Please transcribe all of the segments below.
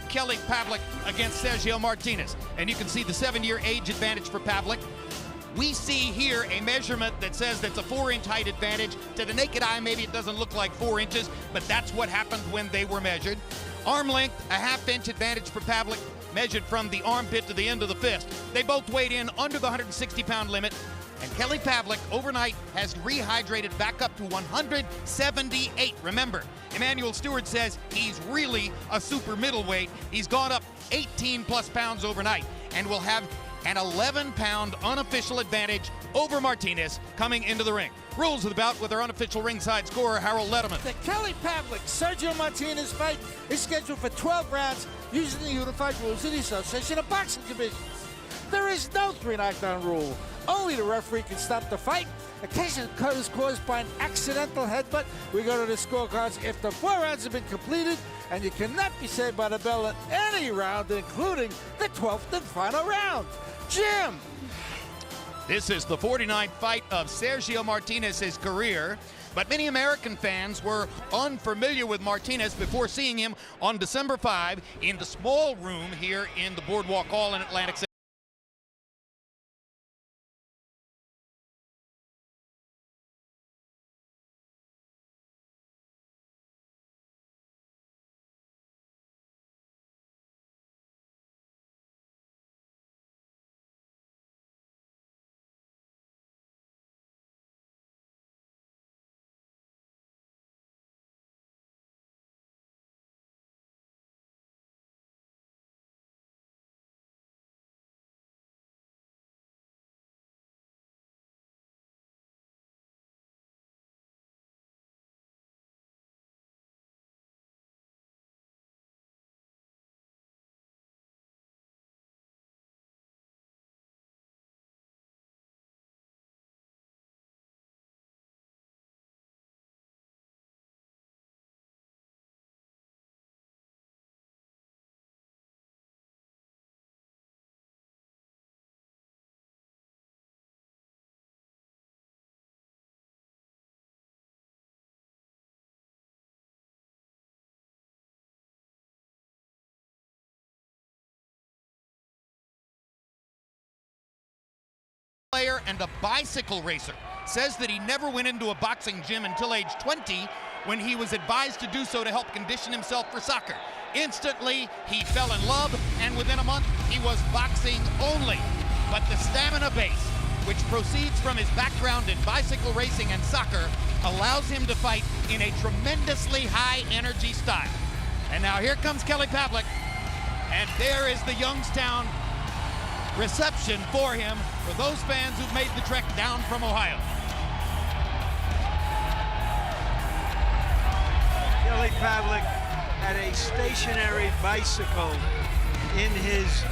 Kelly Pavlik against Sergio Martinez. And you can see the 7-year age advantage for Pavlik. We see here a measurement that says that's a 4-inch height advantage. To the naked eye, maybe it doesn't look like 4 inches, but that's what happened when they were measured. Arm length, a 1/2-inch advantage for Pavlik, measured from the armpit to the end of the fist. They both weighed in under the 160-pound limit. And Kelly Pavlik overnight has rehydrated back up to 178. Remember, Emmanuel Stewart says he's really a super middleweight. He's gone up 18+ pounds overnight and will have an 11-pound unofficial advantage over Martinez coming into the ring. Rules of the bout with our unofficial ringside scorer, Harold Letterman. The Kelly Pavlik Sergio Martinez fight is scheduled for 12 rounds using the unified rules of the Association of Boxing Divisions. There is no 3-knockdown rule. Only the referee can stop the fight. A case of cut is caused by an accidental headbutt. We go to the scorecards if the 4 rounds have been completed, and you cannot be saved by the bell in any round, including the 12th and final round. Jim! This is the 49th fight of Sergio Martinez's career, but many American fans were unfamiliar with Martinez before seeing him on December 5 in the small room here in the Boardwalk Hall in Atlantic City. Player and a bicycle racer, says that he never went into a boxing gym until age 20 when he was advised to do so to help condition himself for soccer. Instantly, he fell in love, and within a month, he was boxing only. But the stamina base, which proceeds from his background in bicycle racing and soccer, allows him to fight in a tremendously high-energy style. And now here comes Kelly Pavlik, and there is the Youngstown reception for him for those fans who've made the trek down from Ohio. Kelly Pavlik had a stationary bicycle in his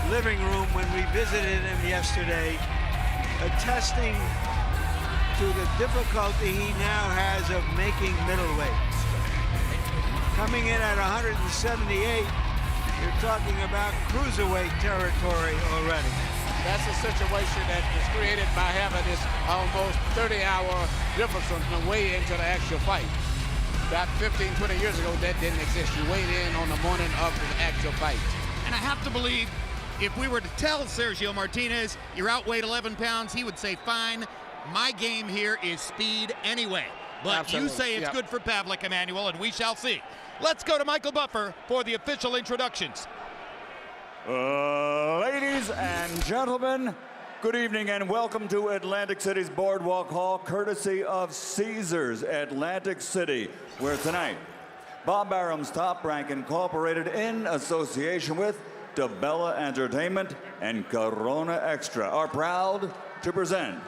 living room when we visited him yesterday, attesting to the difficulty he now has of making middleweight. Coming in at 178, you're talking about cruiserweight territory already. That's a situation that is created by having this almost 30-hour difference from the weigh-in to the actual fight. About 15, 20 years ago, that didn't exist. You weighed in on the morning of the actual fight. And I have to believe if we were to tell Sergio Martinez you're outweighed 11 pounds, he would say, fine, my game here is speed anyway. But Absolutely. You say it's good for Pavlik, Emmanuel, and we shall see. Let's go to Michael Buffer for the official introductions. Ladies and gentlemen, good evening and welcome to Atlantic City's Boardwalk Hall, courtesy of Caesars Atlantic City, where tonight, Bob Arum's Top Rank Incorporated, in association with DeBella Entertainment and Corona Extra, are proud to present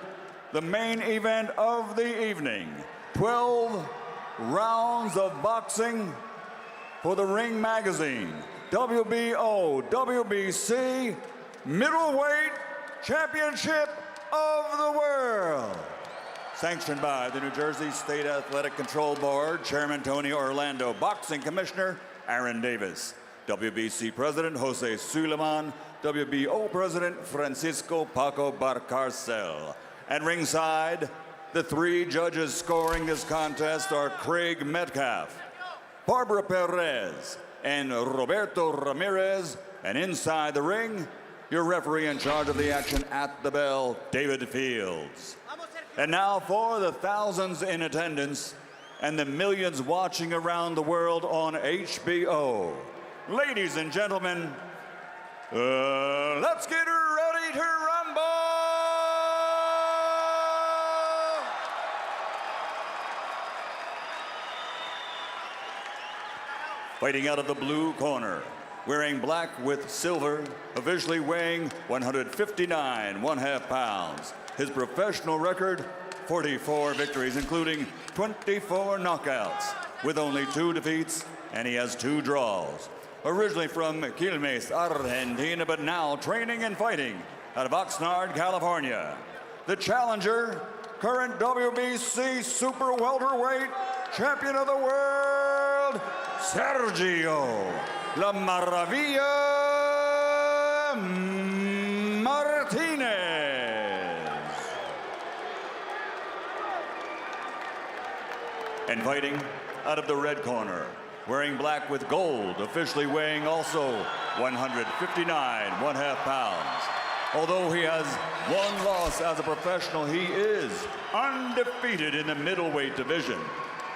the main event of the evening. 12 rounds of boxing for the Ring Magazine WBO WBC Middleweight Championship of the World. Sanctioned by the New Jersey State Athletic Control Board, Chairman Tony Orlando, Boxing Commissioner Aaron Davis, WBC President Jose Suleiman, WBO President Francisco Paco Barcarcel. And ringside, the 3 judges scoring this contest are Craig Metcalf, Barbara Perez, and Roberto Ramirez. And inside the ring, your referee in charge of the action at the bell, David Fields. And now for the thousands in attendance and the millions watching around the world on HBO. Ladies and gentlemen, let's get ready to rumble! Fighting out of the blue corner, wearing black with silver, officially weighing 159 1/2 pounds. His professional record, 44 victories, including 24 knockouts, with only 2 defeats, and he has 2 draws. Originally from Quilmes, Argentina, but now training and fighting out of Oxnard, California. The challenger, current WBC super welterweight champion of the world, Sergio La Maravilla Martinez. And fighting out of the red corner, wearing black with gold, officially weighing also 159 1/2 pounds. Although he has 1 loss as a professional, he is undefeated in the middleweight division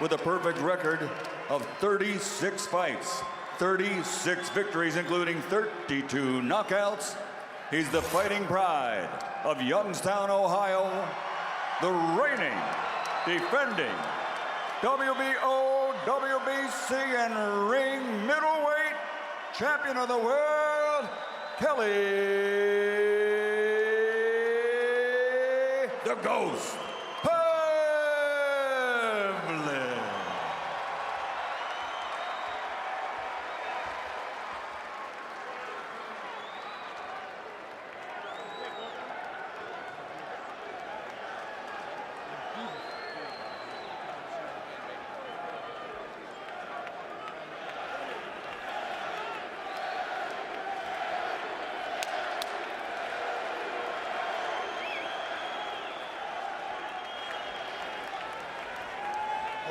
with a perfect record of 36 fights, 36 victories, including 32 knockouts. He's the fighting pride of Youngstown, Ohio, the reigning, defending WBO, WBC, and ring middleweight champion of the world, Kelly the Ghost Pavlik.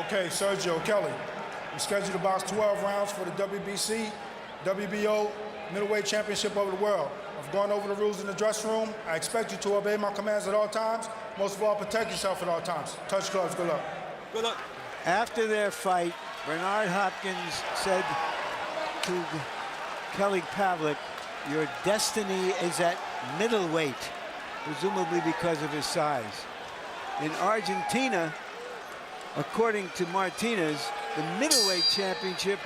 Okay, Sergio, Kelly, we're scheduled to box 12 rounds for the WBC, WBO middleweight championship of the world. I've gone over the rules in the dressing room. I expect you to obey my commands at all times. Most of all, protect yourself at all times. Touch gloves, good luck. Good luck. After their fight, Bernard Hopkins said to Kelly Pavlik, your destiny is at middleweight, presumably because of his size. In Argentina, according to Martinez, the middleweight championship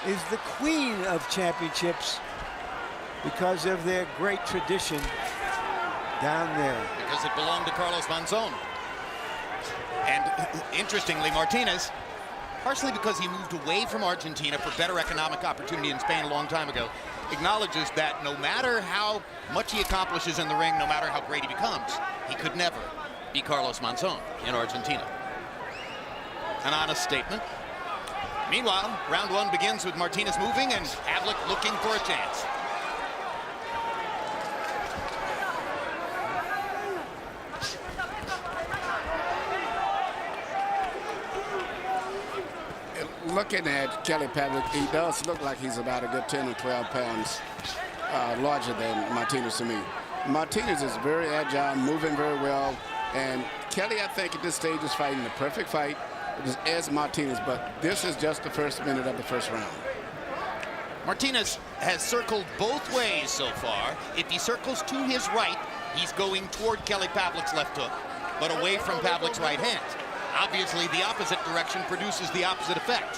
is the queen of championships because of their great tradition down there. Because it belonged to Carlos Monzon. And interestingly, Martinez, partially because he moved away from Argentina for better economic opportunity in Spain a long time ago, acknowledges that no matter how much he accomplishes in the ring, no matter how great he becomes, he could never be Carlos Monzon in Argentina. An honest statement. Meanwhile, round 1 begins with Martinez moving and Pavlik looking for a chance. Looking at Kelly Pavlik, he does look like he's about a good 10 or 12 pounds larger than Martinez to me. Martinez is very agile, moving very well, and Kelly, I think, at this stage is fighting the perfect fight as Martinez, but this is just the first minute of the first round. Martinez has circled both ways so far. If he circles to his right, he's going toward Kelly Pavlik's left hook, but away from Pavlik's right hand. Obviously, the opposite direction produces the opposite effect.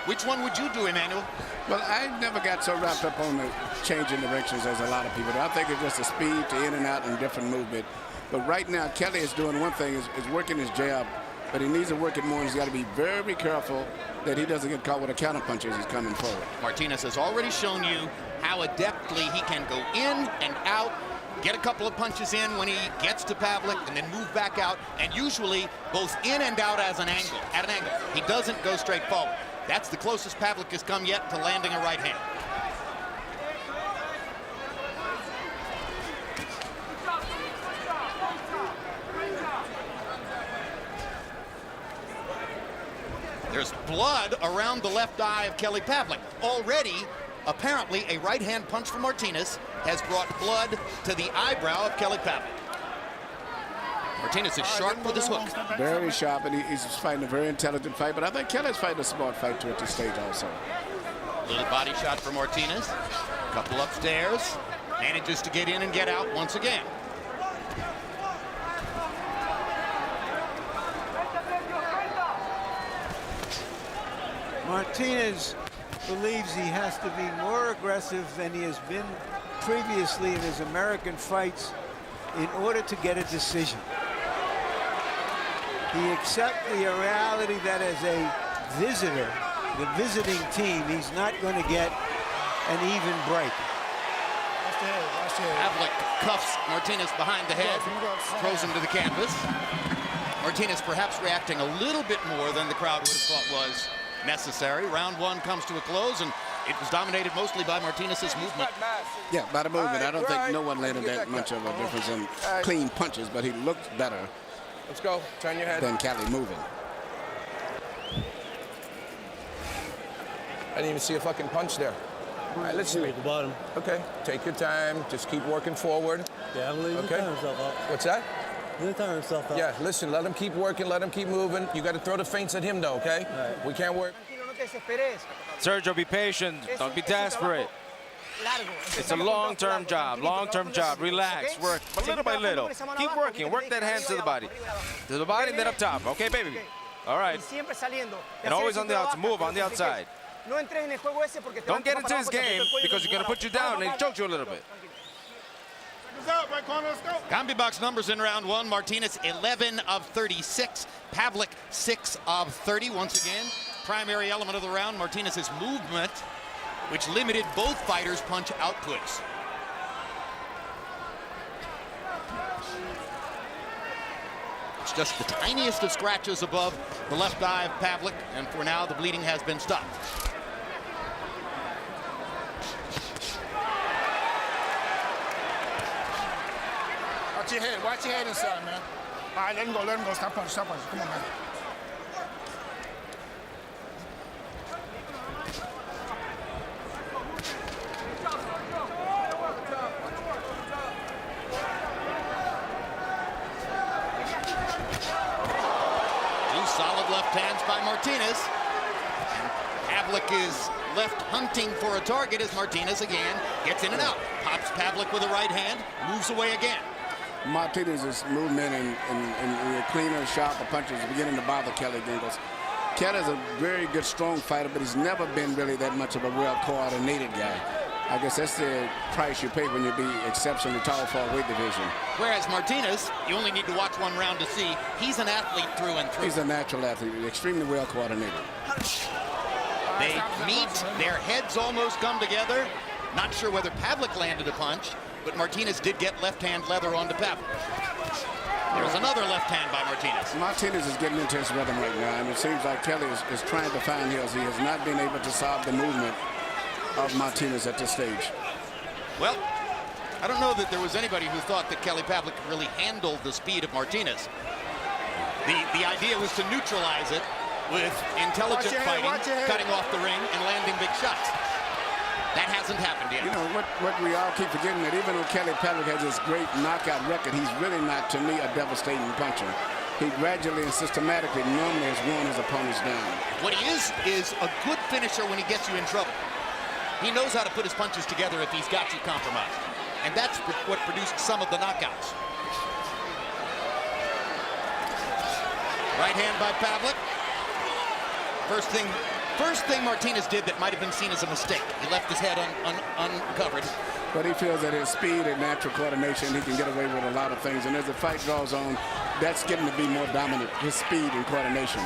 Which one would you do, Emmanuel? Well, I never got so wrapped up on the changing directions as a lot of people do. I think it's just a speed to in and out and different movement. But right now, Kelly is doing one thing, is working his jab, but he needs to work it more. He's got to be very careful that he doesn't get caught with a counter punch as he's coming forward. Martinez has already shown you how adeptly he can go in and out, get a couple of punches in when he gets to Pavlik, and then move back out, and usually both in and out at an angle. He doesn't go straight forward. That's the closest Pavlik has come yet to landing a right hand. There's blood around the left eye of Kelly Pavlik. already, apparently, a right-hand punch from Martinez has brought blood to the eyebrow of Kelly Pavlik. Martinez is sharp with his hook. Very sharp, and he's fighting a very intelligent fight, but I think Kelly's fighting a smart fight too at this stage also. Little body shot for Martinez. Couple upstairs. Manages to get in and get out once again. Martinez believes he has to be more aggressive than he has been previously in his American fights in order to get a decision. He accepts the reality that as a visitor, the visiting team, he's not going to get an even break. Pavlik cuffs Martinez behind the head, throws him to the canvas. Martinez perhaps reacting a little bit more than the crowd would have thought was necessary. Round one comes to a close, and it was dominated mostly by Martinez's movement. Yeah, by the movement. I don't think no one landed that much of a difference in clean punches, but he looked better. Let's go. Turn your head. Than Kelly moving. I didn't even see a fucking punch there. All right, let's see. Okay, take your time. Just keep working forward. Yeah, I believe he'll turn himself up. What's that? He'll turn himself up. Yeah, listen, let him keep working, let him keep moving. You got to throw the feints at him, though, okay? Right. We can't work. Sergio, be patient. Don't be desperate. It's a long-term job. Relax. Work little by little. Keep working. Work that hand to the body. To the body, and then up top. Okay, baby? All right. And always on the outside. Move on the outside. Don't get into his game because he's going to put you down and choke you a little bit. Combi box numbers in round one. Martinez 11 of 36. Pavlik 6 of 30. Once again, primary element of the round, Martinez's movement, which limited both fighters' punch outputs. It's just the tiniest of scratches above the left eye of Pavlik, and for now the bleeding has been stopped. Watch your head inside, man. All right, let him go. Stop punching. Come on, man. Two solid left hands by Martinez. Pavlik is left hunting for a target as Martinez again gets in and out. Pops Pavlik with a right hand, moves away again. Martinez's movement and cleaner, sharper punches are beginning to bother Kelly Dingles. Kelly's a very good, strong fighter, but he's never been really that much of a well-coordinated guy. I guess that's the price you pay when you be exceptionally tall for a weight division. Whereas Martinez, you only need to watch one round to see, he's an athlete through and through. He's a natural athlete, extremely well-coordinated. They meet, their heads almost come together. Not sure whether Pavlik landed a punch, but Martinez did get left-hand leather onto Pavlik. There's another left hand by Martinez. Martinez is getting into his rhythm right now, and it seems like Kelly is trying to find his. He has not been able to solve the movement of Martinez at this stage. Well, I don't know that there was anybody who thought that Kelly Pavlik could really handle the speed of Martinez. The idea was to neutralize it with intelligent fighting, cutting off the ring, and landing big shots. That hasn't happened yet. You know, what we all keep forgetting, that even though Kelly Pavlik has this great knockout record, he's really not, to me, a devastating puncher. He gradually and systematically normally has worn his opponents down. What he is a good finisher when he gets you in trouble. He knows how to put his punches together if he's got you compromised. And that's what produced some of the knockouts. Right hand by Pavlik. First thing Martinez did that might have been seen as a mistake. He left his head uncovered. But he feels that his speed and natural coordination, he can get away with a lot of things. And as the fight draws on, that's getting to be more dominant, his speed and coordination.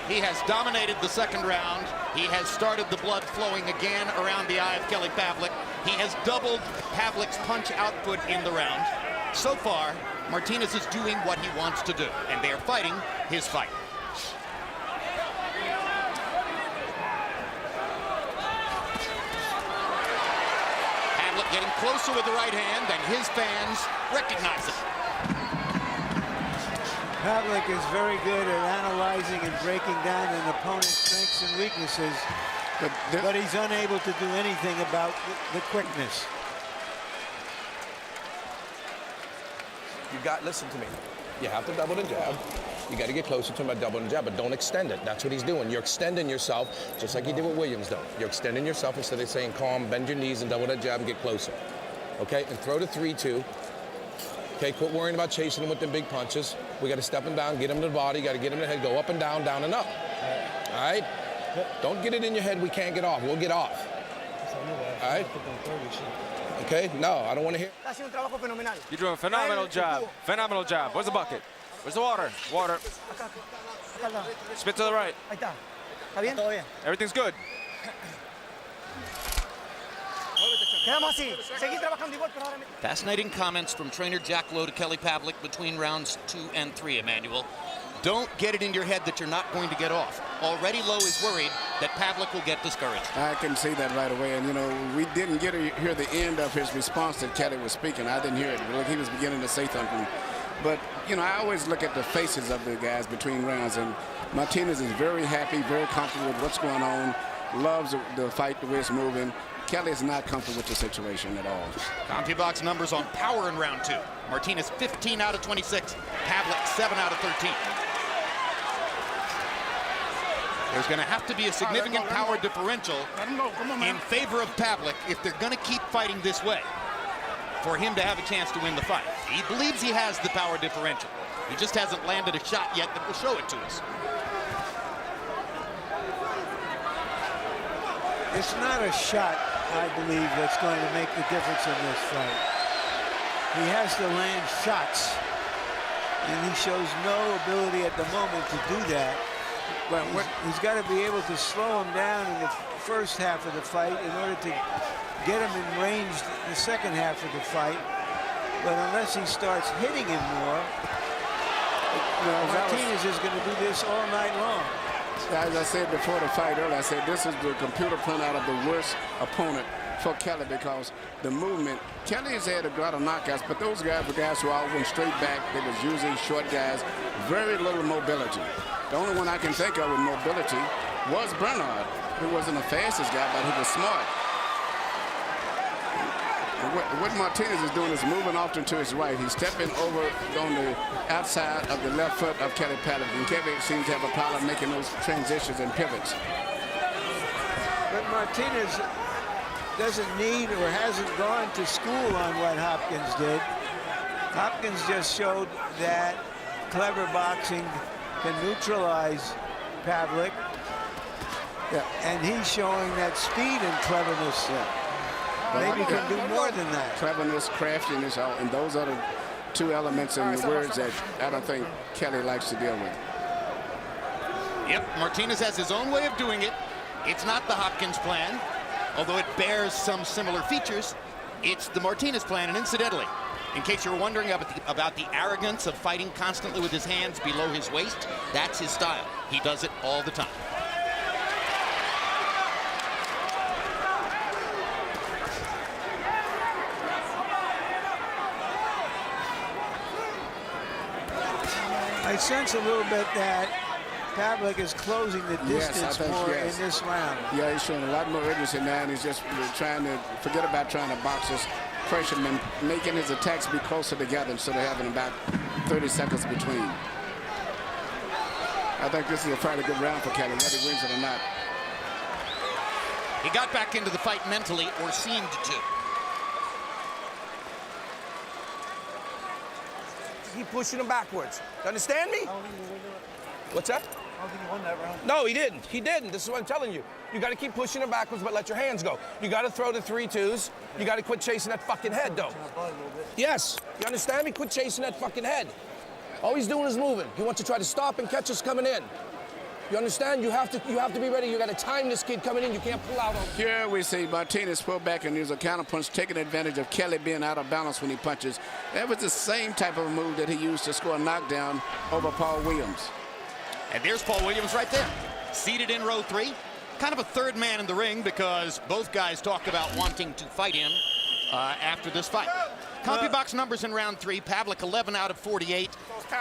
He has dominated the second round. He has started the blood flowing again around the eye of Kelly Pavlik. He has doubled Pavlik's punch output in the round. So far, Martinez is doing what he wants to do, and they are fighting his fight. Pavlik getting closer with the right hand, and his fans recognize it. Pavlik is very good at analyzing and breaking down an opponent's strengths and weaknesses But he's unable to do anything about the quickness. Listen to me. You have to double the jab. You got to get closer to him by doubling the jab, but don't extend it. That's what he's doing. You're extending yourself, just like he did with Williams, though. You're extending yourself instead of saying calm, bend your knees and double that jab and get closer. Okay, and throw the 3-2. Okay, quit worrying about chasing him with the big punches. We got to step him down, get him to the body, got to get him to the head, go up and down and up. All right? Don't get it in your head we can't get off. We'll get off. All right? Okay? No, I don't want to hear. You're doing a phenomenal job. Phenomenal job. Where's the bucket? Where's the water? Water. Spit to the right. Everything's good. Fascinating comments from trainer Jack Lowe to Kelly Pavlik between rounds 2 and 3, Emmanuel. Don't get it in your head that you're not going to get off. Already Lowe is worried that Pavlik will get discouraged. I can see that right away. And, you know, we didn't get to hear the end of his response that Kelly was speaking. I didn't hear it. He was beginning to say something. But, you know, I always look at the faces of the guys between rounds. And Martinez is very happy, very comfortable with what's going on, loves the fight, the way it's moving. Kelly is not comfortable with the situation at all. CompuBox numbers on power in round 2. Martinez 15 out of 26. Pavlik 7 out of 13. There's going to have to be a significant power differential in favor of Pavlik if they're going to keep fighting this way for him to have a chance to win the fight. He believes he has the power differential. He just hasn't landed a shot yet that will show it to us. It's not a shot, I believe, that's going to make the difference in this fight. He has to land shots, and he shows no ability at the moment to do that. But he's got to be able to slow him down in the first half of the fight in order to get him in range in the second half of the fight. But unless he starts hitting him more, Martinez is going to do this all night long. As I said before the fight earlier, I said this is the computer printout of the worst opponent for Kelly because the movement, Kelly has had a lot of knockouts, but those guys were guys who all went straight back. They was usually short guys, very little mobility. The only one I can think of with mobility was Bernard, who wasn't the fastest guy, but he was smart. What Martinez is doing is moving often to his right. He's stepping over on the outside of the left foot of Kelly Pavlik. And Kelly seems to have a problem making those transitions and pivots. But Martinez doesn't need or hasn't gone to school on what Hopkins did. Hopkins just showed that clever boxing can neutralize Pavlik. Yeah. And he's showing that speed and cleverness. Yeah. Maybe he can do more than that. Cleverness, craftiness, and those are the two elements in the words that I don't think Kelly likes to deal with. Yep, Martinez has his own way of doing it. It's not the Hopkins plan, although it bears some similar features. It's the Martinez plan, and incidentally, in case you're wondering about the arrogance of fighting constantly with his hands below his waist, that's his style. He does it all the time. I sense a little bit that Pavlik is closing the distance more in this round. Yeah, he's showing a lot more urgency now, and he's just trying to forget about trying to box his fisherman, making his attacks be closer together instead of having about 30 seconds between. I think this is a fairly good round for Kelly, whether he wins it or not. He got back into the fight mentally, or seemed to. Keep pushing him backwards. You understand me? What's that? I don't think he won that round. No, he didn't. He didn't. This is what I'm telling you. You got to keep pushing him backwards, but let your hands go. You got to throw the 3-2s. You got to quit chasing that fucking head, though. Yes. You understand me? Quit chasing that fucking head. All he's doing is moving. He wants to try to stop and catch us coming in. You understand? You have to be ready. You got to time this kid coming in. You can't pull out on him. Here we see Martinez pull back and use a counterpunch, taking advantage of Kelly being out of balance when he punches. That was the same type of move that he used to score a knockdown over Paul Williams. And there's Paul Williams right there, seated in row 3. Kind of a third man in the ring because both guys talk about wanting to fight him after this fight. CompuBox numbers in round 3. Pavlik 11 out of 48.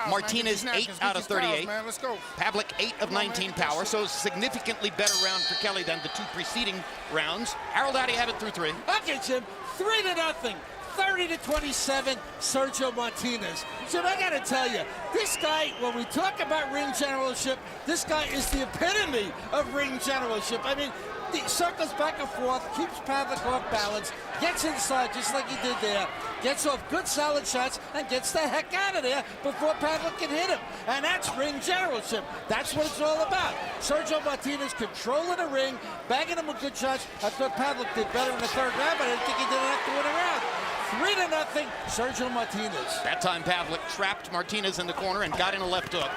Martinez 8 out of 38. Let's go. Pavlik 8 of 19 power, so significantly better round for Kelly than the 2 preceding rounds. Harold, how do you have it through 3? Okay, Jim. 3-0. 30-27, Sergio Martinez. Jim, I gotta tell you, this guy, when we talk about ring generalship, this guy is the epitome of ring generalship. I mean, he circles back and forth, keeps Pavlik off balance, gets inside just like he did there, gets off good solid shots, and gets the heck out of there before Pavlik can hit him. And that's ring generalship. That's what it's all about. Sergio Martinez controlling the ring, bagging him with good shots. I thought Pavlik did better in the 3rd round, but I didn't think he did enough to win a round. 3-0, Sergio Martinez. That time Pavlik trapped Martinez in the corner and got in a left hook.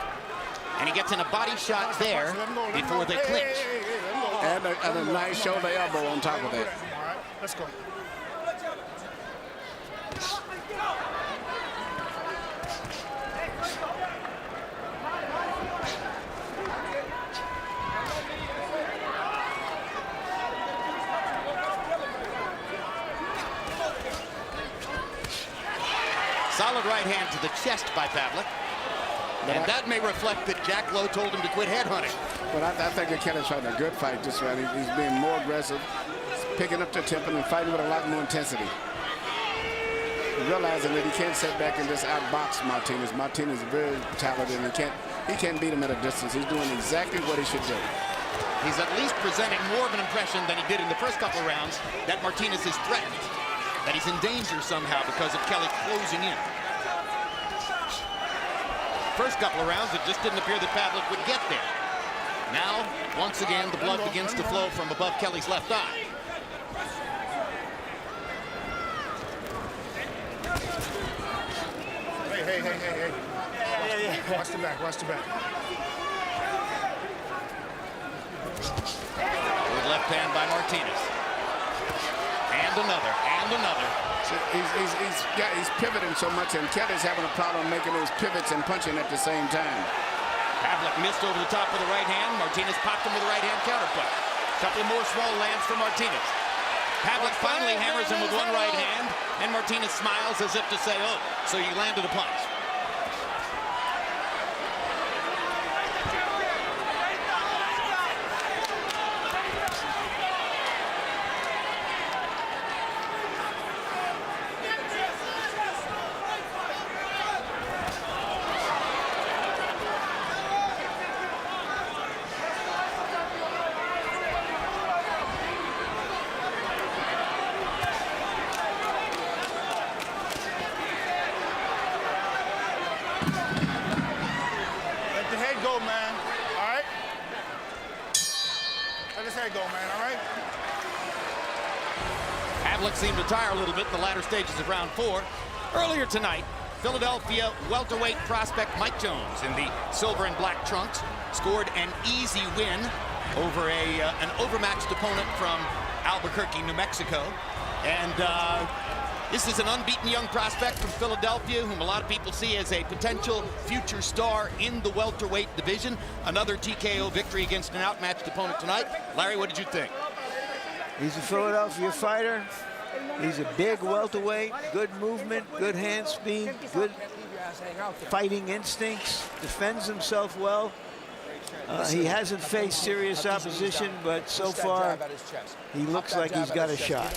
And he gets in a body shot there before they clinch. And a nice shoulder elbow on top of that. All right, let's go. Solid right hand to the chest by Pavlik. And that may reflect that Jack Lowe told him to quit headhunting. But I think that Kelly's fighting a good fight this round. He's being more aggressive, picking up the tempo and fighting with a lot more intensity. Realizing that he can't sit back and just outbox Martinez. Martinez is very talented and he can't beat him at a distance. He's doing exactly what he should do. He's at least presenting more of an impression than he did in the first couple of rounds that Martinez is threatened, that he's in danger somehow because of Kelly closing in. First couple of rounds, it just didn't appear that Pavlik would get there. Now, once again, the blood begins to flow from above Kelly's left eye. Hey. Watch the back, watch the back. Good left hand by Martinez. And another, and another. He's pivoting so much, and Kelly's having a problem making those pivots and punching at the same time. Pavlik missed over the top of the right hand. Martinez popped him with a right hand counterpunch. A couple of more small lands for Martinez. Pavlik finally hammers him with one right hand, and Martinez smiles as if to say, oh, so you landed a punch. Pavlik seemed to tire a little bit in the latter stages of round 4. Earlier tonight, Philadelphia welterweight prospect Mike Jones in the silver and black trunks scored an easy win over an overmatched opponent from Albuquerque, New Mexico. And this is an unbeaten young prospect from Philadelphia whom a lot of people see as a potential future star in the welterweight division. Another TKO victory against an outmatched opponent tonight. Larry, what did you think? He's a Philadelphia fighter. He's a big welterweight, good movement, good hand speed, good fighting instincts, defends himself well. He hasn't faced serious opposition, but so far he looks like he's got a shot.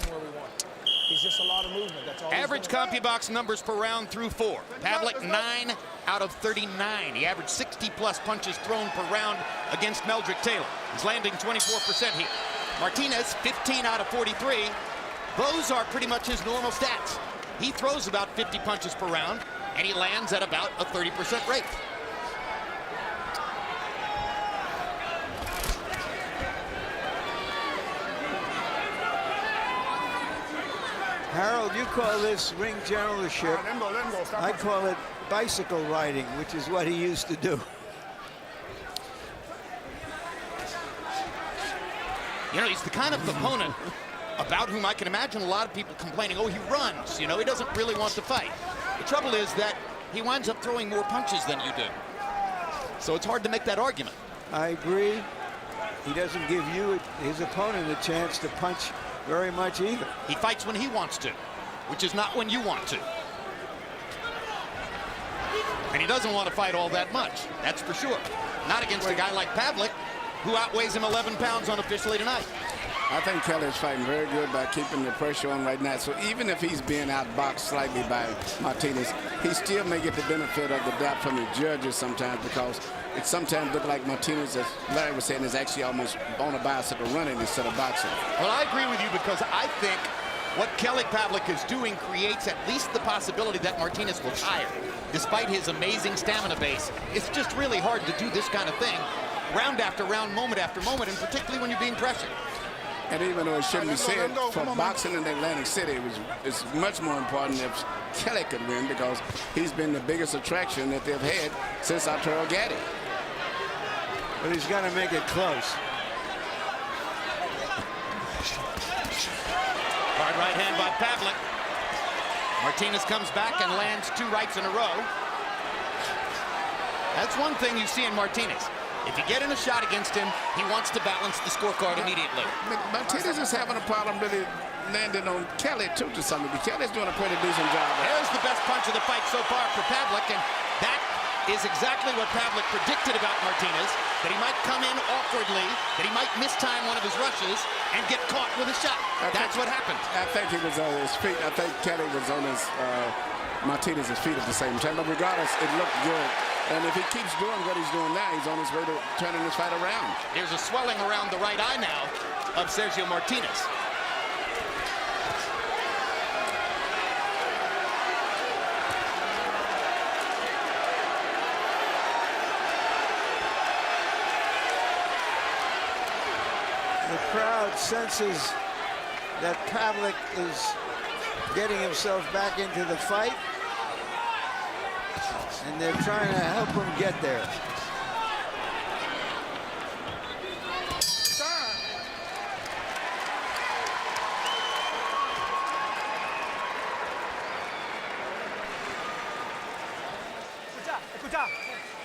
He's just a lot of movement. That's all. Average CompuBox numbers per round through 4. Pavlik 9 out of 39. He averaged 60-plus punches thrown per round against Meldrick Taylor. He's landing 24% here. Martinez, 15 out of 43. Those are pretty much his normal stats. He throws about 50 punches per round, and he lands at about a 30% rate. Harold, you call this ring generalship. I call it bicycle riding, which is what he used to do. You know, he's the kind of opponent about whom I can imagine a lot of people complaining, oh, he runs, you know, he doesn't really want to fight. The trouble is that he winds up throwing more punches than you do. So it's hard to make that argument. I agree. He doesn't give you, his opponent, a chance to punch very much either. He fights when he wants to, which is not when you want to. And he doesn't want to fight all that much, that's for sure. Not against a guy like Pavlik, who outweighs him 11 pounds unofficially tonight. I think Kelly is fighting very good by keeping the pressure on right now. So even if he's being outboxed slightly by Martinez, he still may get the benefit of the doubt from the judges sometimes, because it sometimes looks like Martinez, as Larry was saying, is actually almost on a bicycle running instead of boxing. Well, I agree with you, because I think what Kelly Pavlik is doing creates at least the possibility that Martinez will tire. Despite his amazing stamina base, it's just really hard to do this kind of thing round after round, moment after moment, and particularly when you're being pressured. And even though it shouldn't be said, for boxing in Atlantic City, it's much more important if Kelly could win, because he's been the biggest attraction that they've had since Arturo Gatti. But he's got to make it close. Hard right hand by Pavlik. Martinez comes back and lands 2 rights in a row. That's one thing you see in Martinez. If you get in a shot against him, he wants to balance the scorecard immediately. Martinez is having a problem really landing on Kelly, too, to some degree. Kelly's doing a pretty decent job. There's the best punch of the fight so far for Pavlik, and that is exactly what Pavlik predicted about Martinez, that he might come in awkwardly, that he might mistime one of his rushes and get caught with a shot. That's what happened. I think he was on his feet. I think Kelly was on his Martinez's feet at the same time. But regardless, it looked good. And if he keeps doing what he's doing now, he's on his way to turning this fight around. There's a swelling around the right eye now of Sergio Martinez. The crowd senses that Pavlik is getting himself back into the fight, and they're trying to help him get there.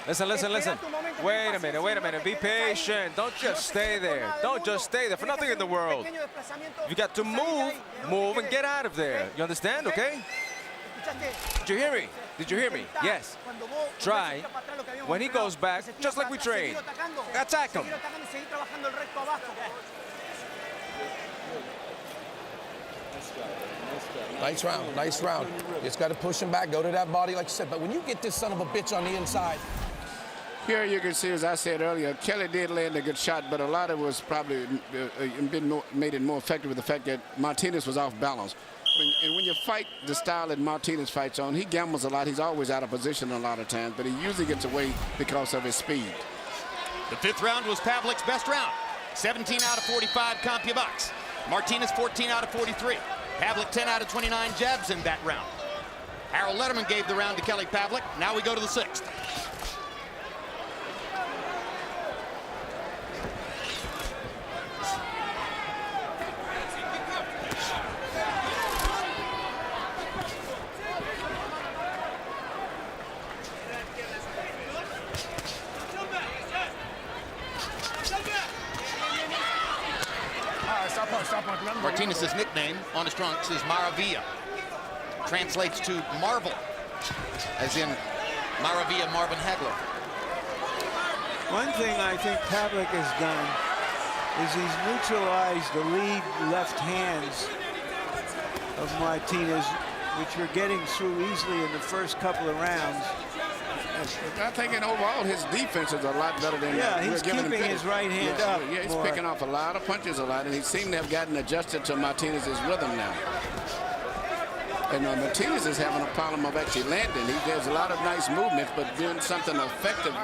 Listen, listen, listen. Wait a minute. Be patient. Don't just stay there. Don't just stay there for nothing in the world. You got to move and get out of there. You understand, okay? Did you hear me? Did you hear me? Yes. Try, when he goes back, just like we trained, attack him. Nice round, nice round. Just got to push him back, go to that body, like you said. But when you get this son of a bitch on the inside. Here you can see, as I said earlier, Kelly did land a good shot, but a lot of it was probably made it more effective with the fact that Martinez was off balance. And when you fight the style that Martinez fights on, he gambles a lot. He's always out of position a lot of times, but he usually gets away because of his speed. The 5th round was Pavlik's best round. 17 out of 45 CompuBox. Martinez 14 out of 43. Pavlik 10 out of 29 jabs in that round. Harold Letterman gave the round to Kelly Pavlik. Now we go to the 6th. Martinez's nickname on his trunks is Maravilla. Translates to marvel, as in Maravilla Marvin Hagler. One thing I think Pavlik has done is he's neutralized the lead left hands of Martinez, which were getting through easily in the first couple of rounds. I think in overall his defense is a lot better than he's keeping his right hand up. Yeah, he's picking off a lot of punches a lot, and he seemed to have gotten adjusted to Martinez's rhythm now. And Martinez is having a problem of actually landing. He does a lot of nice movements, but doing something effective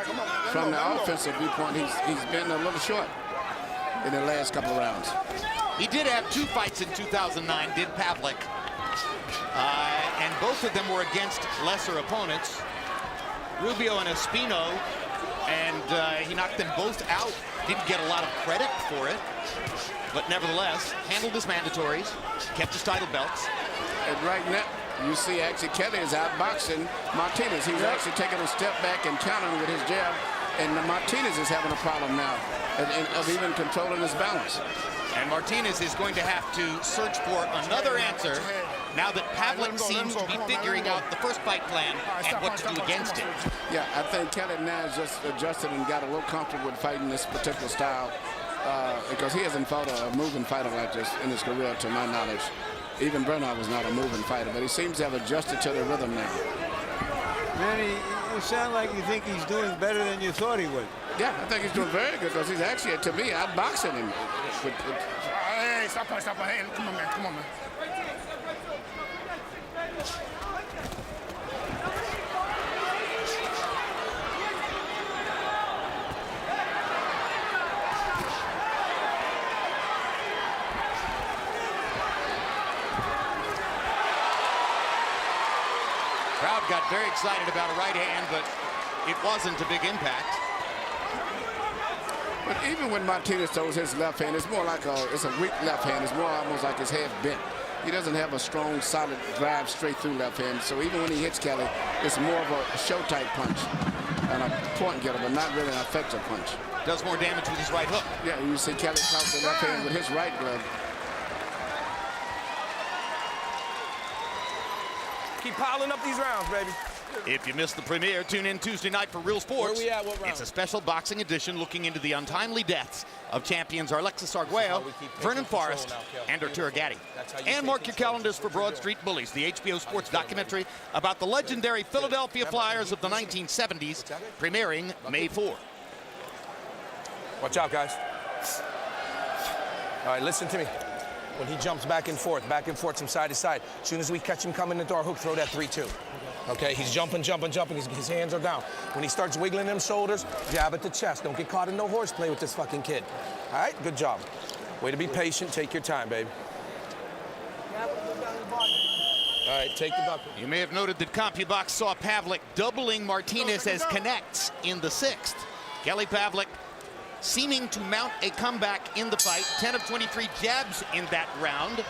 from the offensive viewpoint, he's been a little short in the last couple of rounds. He did have 2 fights in 2009, did Pavlik. And both of them were against lesser opponents. Rubio and Espino, and he knocked them both out. Didn't get a lot of credit for it, but nevertheless, handled his mandatories, kept his title belts. And right now, you see actually Kelly is outboxing Martinez. He's actually taking a step back and countering with his jab, and Martinez is having a problem now of even controlling his balance. And Martinez is going to have to search for another answer now that Pavlik seems to be figuring out the first fight plan and what to do against it. Yeah, I think Kelly now has just adjusted and got a little comfortable with fighting this particular style because he hasn't fought a moving fighter like this in his career, to my knowledge. Even Bernard was not a moving fighter, but he seems to have adjusted to the rhythm now. Manny, you sound like you think he's doing better than you thought he would. Yeah, I think he's doing very good because he's actually, to me, outboxing him. Hey, stop playing. Hey, come on, man. Crowd got very excited about a right hand, but it wasn't a big impact. But even when Martinez throws his left hand, it's more like it's a weak left hand. It's more almost like his head bent. He doesn't have a strong, solid drive straight through left hand. So even when he hits Kelly, it's more of a show-type punch and a point getter, but not really an effective punch. Does more damage with his right hook. Yeah, you see Kelly caught the left hand with his right glove. Keep piling up these rounds, baby. If you missed the premiere, tune in Tuesday night for Real Sports. Where we at? What round? It's a special boxing edition looking into the untimely deaths of champions Alexis Arguello, Vernon Forrest, and Arturo Gatti. And mark your calendars for Broad Street Bullies, the HBO Sports documentary about the legendary Philadelphia Flyers of the 1970s, premiering May 4. Watch out, guys. All right, listen to me. When he jumps back and forth from side to side, as soon as we catch him coming into our hook, throw that 3-2. Okay, he's jumping. His hands are down. When he starts wiggling them shoulders, jab at the chest. Don't get caught in no horseplay with this fucking kid. All right, good job. Way to be patient. Take your time, baby. All right, take the buckle. You may have noted that CompuBox saw Pavlik doubling Martinez as connects in the 6th. Kelly Pavlik seeming to mount a comeback in the fight. 10 of 23 jabs in that round.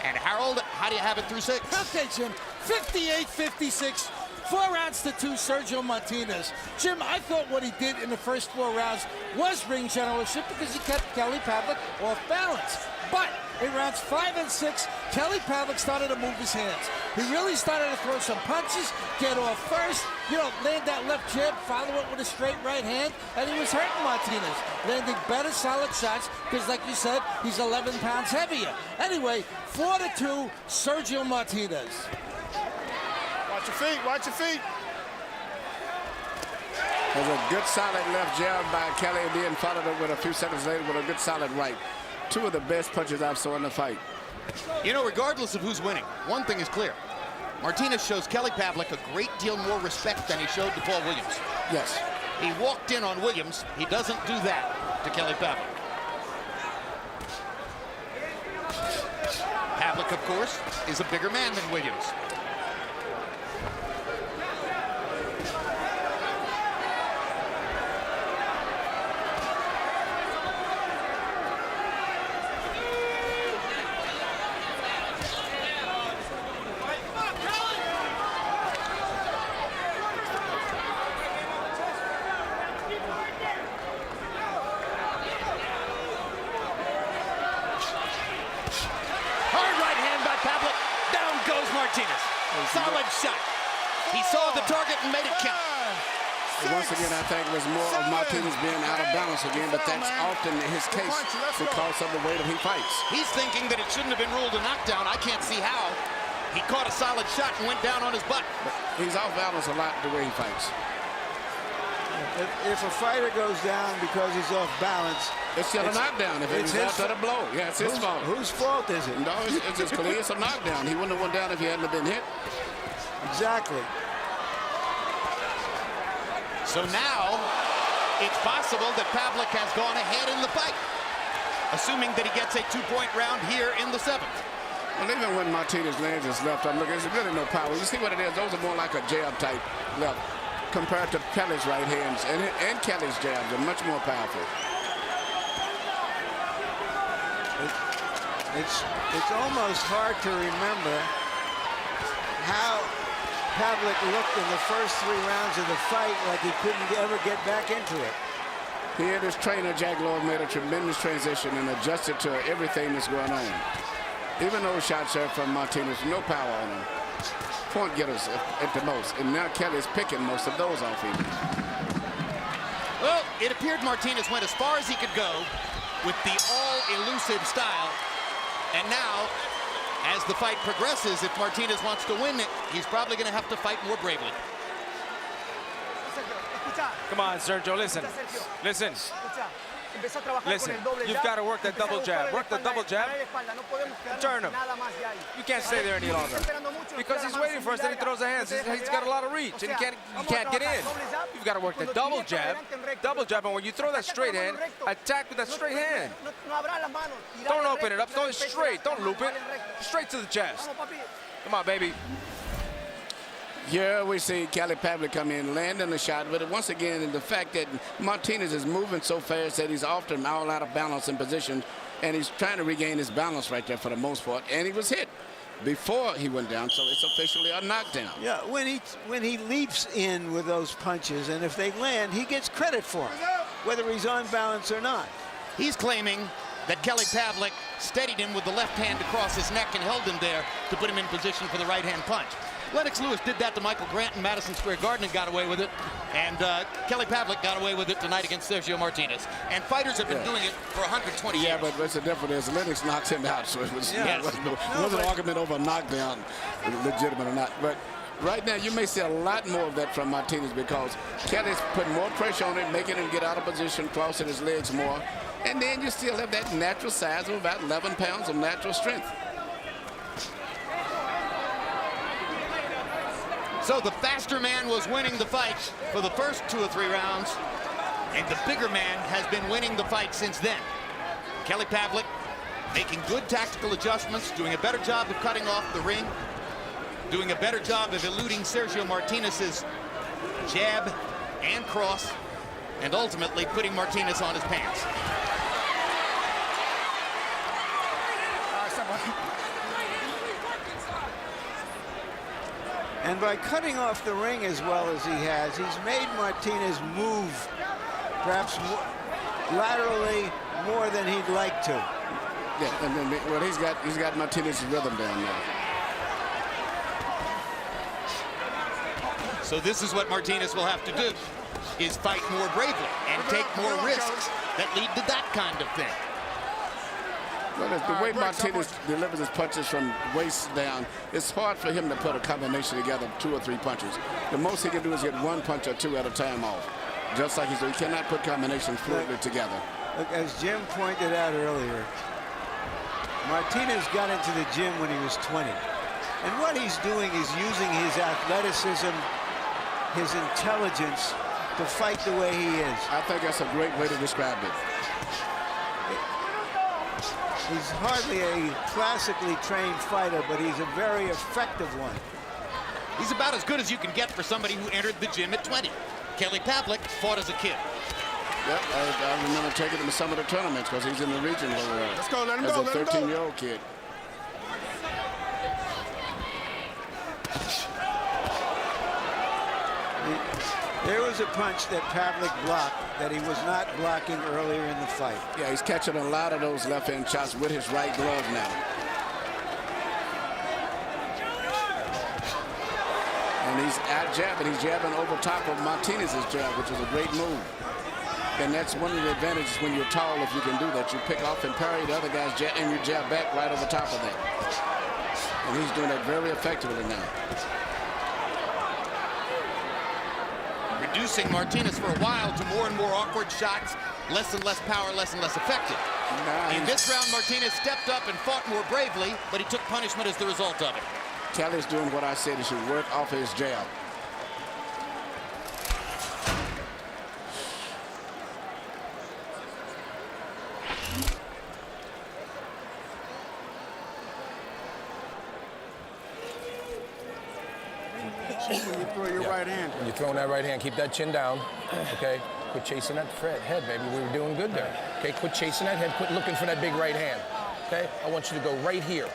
And Harold, how do you have it through 6? Okay, Jim, 58-56, 4 rounds to 2, Sergio Martinez. Jim, I thought what he did in the first 4 rounds was ring generalship because he kept Kelly Pavlik off balance. But in rounds 5 and 6, Kelly Pavlik started to move his hands. He really started to throw some punches, get off first, land that left jab, follow it with a straight right hand, and he was hurting Martinez, landing better solid shots because, like you said, he's 11 pounds heavier. Anyway, 4-2, Sergio Martinez. Watch your feet. There's a good solid left jab by Kelly, and then followed it with a few seconds later with a good solid right. 2 of the best punches I've saw in the fight. Regardless of who's winning, one thing is clear. Martinez shows Kelly Pavlik a great deal more respect than he showed to Paul Williams. Yes. He walked in on Williams. He doesn't do that to Kelly Pavlik. Pavlik, of course, is a bigger man than Williams. Martinez. Solid shot. He saw the target and made it count. Once again, I think it was more of Martinez being out of balance again, but that's often his case because of the way that he fights. He's thinking that it shouldn't have been ruled a knockdown. I can't see how. He caught a solid shot and went down on his butt. But he's off balance a lot the way he fights. If a fighter goes down because he's off balance, it's still a knockdown. If it's after the blow, yeah, it's his fault. Whose fault is it? No, it's just clear. It's a knockdown. He wouldn't have went down if he hadn't been hit. Exactly. So now it's possible that Pavlik has gone ahead in the fight, assuming that he gets a 2-point round here in the 7th. Well, even when Martinez lands his left arm, look, there's really no power. You see what it is? Those are more like a jab type left compared to Kelly's right hands, and Kelly's jabs are much more powerful. It's almost hard to remember how Pavlik looked in the first 3 rounds of the fight, like he couldn't ever get back into it. He and his trainer, Jack Lord, made a tremendous transition and adjusted to everything that's going on. Even those shots there from Martinez, no power on him. Point getters at the most. And now Kelly's picking most of those off him. Well, it appeared Martinez went as far as he could go with the all-elusive style. And now, as the fight progresses, if Martinez wants to win it, he's probably going to have to fight more bravely. Come on, Sergio, listen. Listen. Listen, you've got to work that double jab. Work the double jab. Turn him. You can't stay there any longer. Because he's waiting for us, then he throws the hands. He's got a lot of reach, and he can't get in. You've got to work the double jab. Double jab, and when you throw that straight hand, attack with that straight hand. Don't open it up. Go straight. Don't loop it. Straight to the chest. Come on, baby. Here we see Kelly Pavlik come in, landing the shot, but once again, the fact that Martinez is moving so fast that he's often all out of balance in position, and he's trying to regain his balance right there for the most part, and he was hit before he went down, so it's officially a knockdown. Yeah, when he leaps in with those punches, and if they land, he gets credit for them, whether he's on balance or not. He's claiming that Kelly Pavlik steadied him with the left hand across his neck and held him there to put him in position for the right-hand punch. Lennox Lewis did that to Michael Grant in Madison Square Garden and got away with it. And Kelly Pavlik got away with it tonight against Sergio Martinez. And fighters have been doing it for 120 years. Yeah, but what's the difference? Lennox knocked him out, so it was wasn't an argument over a knockdown, legitimate or not. But right now, you may see a lot more of that from Martinez because Kelly's putting more pressure on him, making him get out of position, crossing his legs more. And then you still have that natural size of about 11 pounds of natural strength. So the faster man was winning the fight for the first 2 or 3 rounds, and the bigger man has been winning the fight since then. Kelly Pavlik making good tactical adjustments, doing a better job of cutting off the ring, doing a better job of eluding Sergio Martinez's jab and cross, and ultimately putting Martinez on his pants. And by cutting off the ring as well as he has, he's made Martinez move perhaps laterally more than he'd like to. Yeah, and then, well, he's got Martinez's rhythm down now. So this is what Martinez will have to do, is fight more bravely and take more risks that lead to that kind of thing. Well, the way Martinez delivers his punches from waist down, it's hard for him to put a combination together of 2 or 3 punches. The most he can do is get 1 punch or 2 at a time off. Just like he said, he cannot put combinations fluidly together. Look, as Jim pointed out earlier, Martinez got into the gym when he was 20. And what he's doing is using his athleticism, his intelligence to fight the way he is. I think that's a great way to describe it. He's hardly a classically trained fighter, but he's a very effective one. He's about as good as you can get for somebody who entered the gym at 20. Kelly Pavlik fought as a kid. Yep, I remember taking him to some of the tournaments because he's in the region Let's go, let him as go, a 13-year-old kid. There was a punch that Pavlik blocked that he was not blocking earlier in the fight. Yeah, he's catching a lot of those left-hand shots with his right glove now. And he's out-jabbing. He's jabbing over top of Martinez's jab, which is a great move. And that's one of the advantages when you're tall, if you can do that. You pick off and parry the other guy's jab, and you jab back right over top of that. And he's doing that very effectively now. Reducing Martinez for a while to more and more awkward shots, less and less power, less and less effective. Nice. In this round, Martinez stepped up and fought more bravely, but he took punishment as the result of it. Kelly's doing what I said he should work off his jab. When you throw your right hand. When you're throwing that right hand, keep that chin down, okay? Quit chasing that head, baby. We were doing good there. Okay, quit chasing that head. Quit looking for that big right hand, okay? I want you to go right here.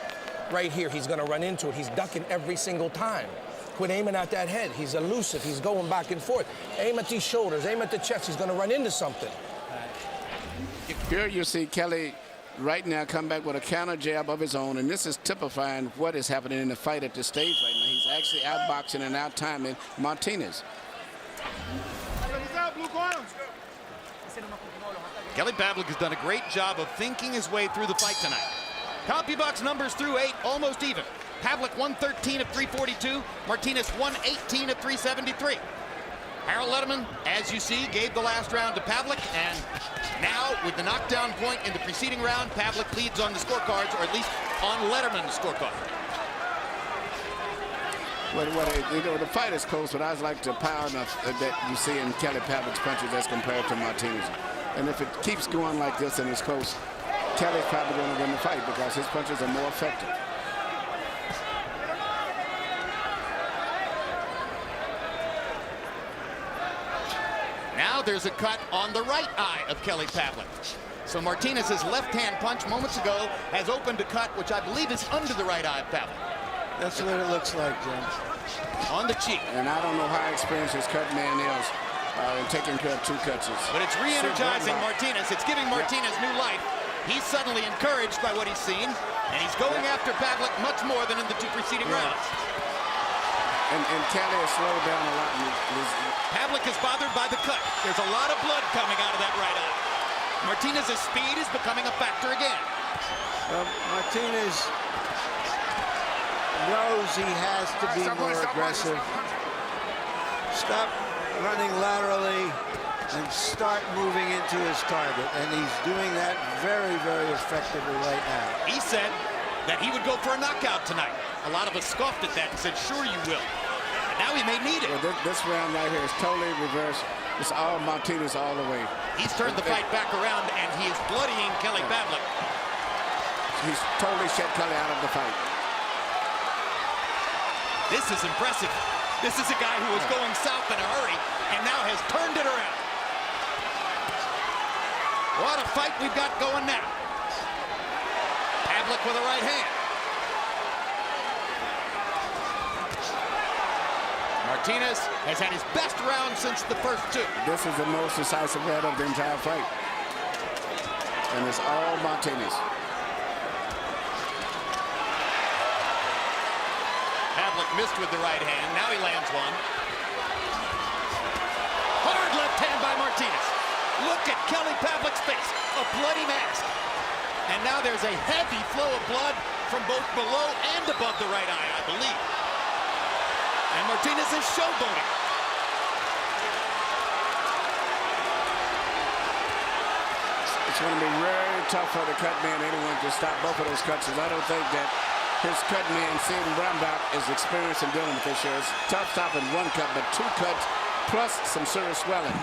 Right here. He's going to run into it. He's ducking every single time. Quit aiming at that head. He's elusive. He's going back and forth. Aim at these shoulders. Aim at the chest. He's going to run into something. Here you see Kelly right now come back with a counter jab of his own, and this is typifying what is happening in the fight at this stage right now. He's actually outboxing and out-timing Martinez. Kelly Pavlik has done a great job of thinking his way through the fight tonight. CompuBox numbers through 8, almost even. Pavlik 113 at 342, Martinez 118 at 373. Harold Letterman, as you see, gave the last round to Pavlik, and now with the knockdown point in the preceding round, Pavlik leads on the scorecards, or at least on Letterman's scorecard. Well, the fight is close, but I like the power that you see in Kelly Pavlik's punches as compared to Martinez. And if it keeps going like this and it's close, Kelly's probably going to win the fight because his punches are more effective. Now there's a cut on the right eye of Kelly Pavlik. So Martinez's left-hand punch moments ago has opened a cut, which I believe is under the right eye of Pavlik. That's what it looks like, Jim. On the cheek. And I don't know how experienced his cut man is in taking care of 2 cuts. But it's re-energizing Martinez. It's giving Martinez new life. He's suddenly encouraged by what he's seen, and he's going after Pavlik much more than in the 2 preceding rounds. And Kelly has slowed down a lot. Pavlik is bothered by the cut. There's a lot of blood coming out of that right eye. Martinez's speed is becoming a factor again. Well, Martinez knows he has to be more aggressive. Stop running laterally and start moving into his target. And he's doing that very, very effectively right now. He said that he would go for a knockout tonight. A lot of us scoffed at that and said, sure you will. And now he may need it. Well, this round right here is totally reversed. It's all Martinez all the way. He's turned the fight back around, and he is bloodying Kelly Pavlik. He's totally shut Kelly out of the fight. This is impressive. This is a guy who was going south in a hurry and now has turned it around. What a fight we've got going now. Pavlik with a right hand. Martinez has had his best round since the first 2. This is the most decisive round of the entire fight. And it's all Martinez. Pavlik missed with the right hand. Now he lands one. Hard left hand by Martinez. Look at Kelly Pavlik's face. A bloody mask. And now there's a heavy flow of blood from both below and above the right eye, I believe. And Martinez is showboating. It's going to be very tough for the cut man anyone to stop both of those cuts. I don't think that his cut man, Steven Brownback, is experienced in dealing with this year. It's tough stopping 1 cut, but 2 cuts plus some serious swelling.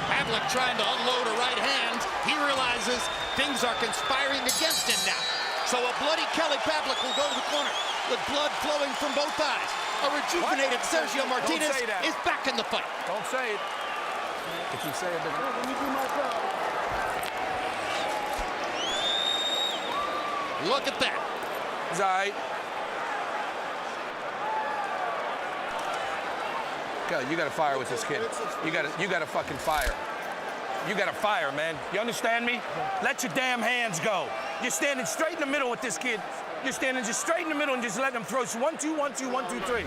Pavlik trying to unload a right hand. He realizes things are conspiring against him now. So a bloody Kelly Pavlik will go to the corner with blood flowing from both eyes. A rejuvenated Sergio Martinez is back in the fight. Don't say it. If you say it, then let me do my job. Look at that. It's all right. You got to fire with this kid. You got to fucking fire. You got to fire, man. You understand me? Let your damn hands go. You're standing straight in the middle with this kid. You're standing just straight in the middle and just letting him throw 1, 2, 1, 2, 1, 2, 3.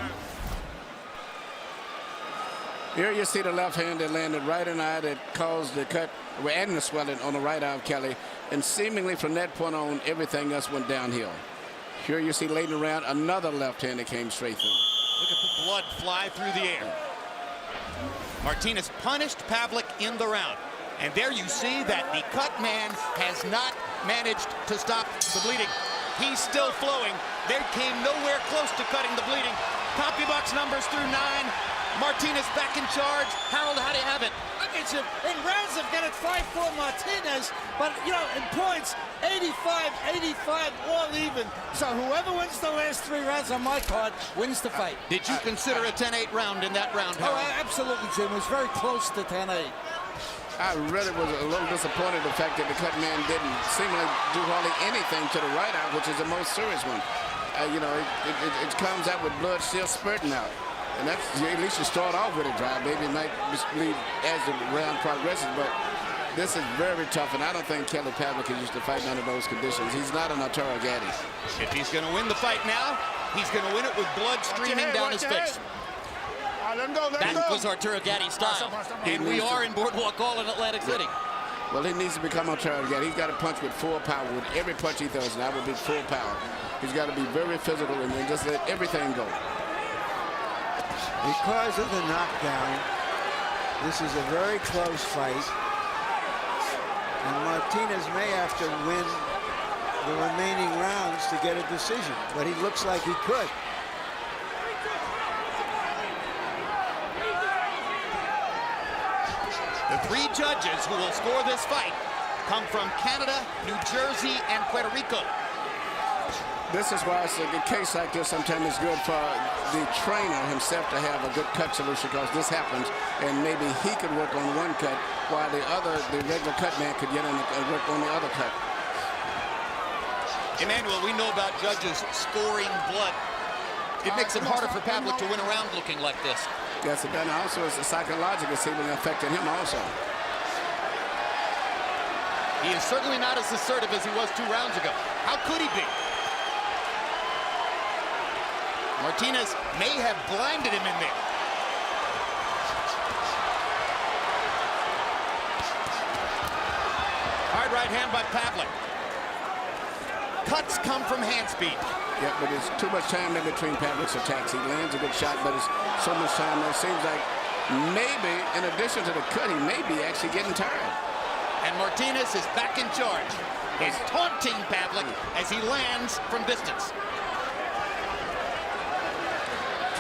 Here you see the left hand that landed right in the eye that caused the cut and the swelling on the right eye of Kelly. And seemingly from that point on, everything else went downhill. Here you see late in the round, another left hand that came straight through. Look at the blood fly through the air. Martinez punished Pavlik in the round. And there you see that the cut man has not managed to stop the bleeding. He's still flowing. They came nowhere close to cutting the bleeding. CompuBox numbers through 9. Martinez back in charge. Harold, how do you have it? In rounds, I've got it 5-4 Martinez, but, you know, in points, 85, all even. So whoever wins the last 3 rounds on my card wins the fight. Did you consider a 10-8 round in that round, Harold? Oh, absolutely, Jim. It was very close to 10-8. I really was a little disappointed the fact that the cut man didn't seemingly do hardly anything to the right eye, which is the most serious one. You know, it comes out with blood still spurting out. And that's, at least you start off with it dry. Maybe it might mislead as the round progresses, but This is very tough, and I don't think Kelly Pavlik is used to fighting under those conditions. He's not an Arturo Gatti. If he's going to win the fight now, he's going to win it with blood streaming down his face. Let him go, let him That go. was Arturo Gatti's style. And we are in Boardwalk Hall in Atlantic City. Well, he needs to become Arturo Gatti. He's got to punch with full power. With every punch he throws, and that would be full power. He's got to be very physical and then just let everything go. Because of the knockdown, this is a very close fight. And Martinez may have to win the remaining rounds to get a decision, but he looks like he could. The three judges who will score this fight come from Canada, New Jersey, and Puerto Rico. This is why it's a case like this sometimes it's good for the trainer himself to have a good cut solution, because this happens and maybe he could work on one cut while the regular cut man could get in and work on the other cut. Emmanuel, we know about judges scoring blood. It makes it harder for Pavlik to win a round looking like this. Yes, and then also it's a psychological feeling affecting him also. He is certainly not as assertive as he was 2 rounds ago. How could he be? Martinez may have blinded him in there. Hard right hand by Pavlik. Cuts come from hand speed. Yeah, but there's too much time in between Pavlik's attacks. He lands a good shot, but it's so much time there. It seems like maybe, in addition to the cut, he may be actually getting tired. And Martinez is back in charge. He's taunting Pavlik as he lands from distance.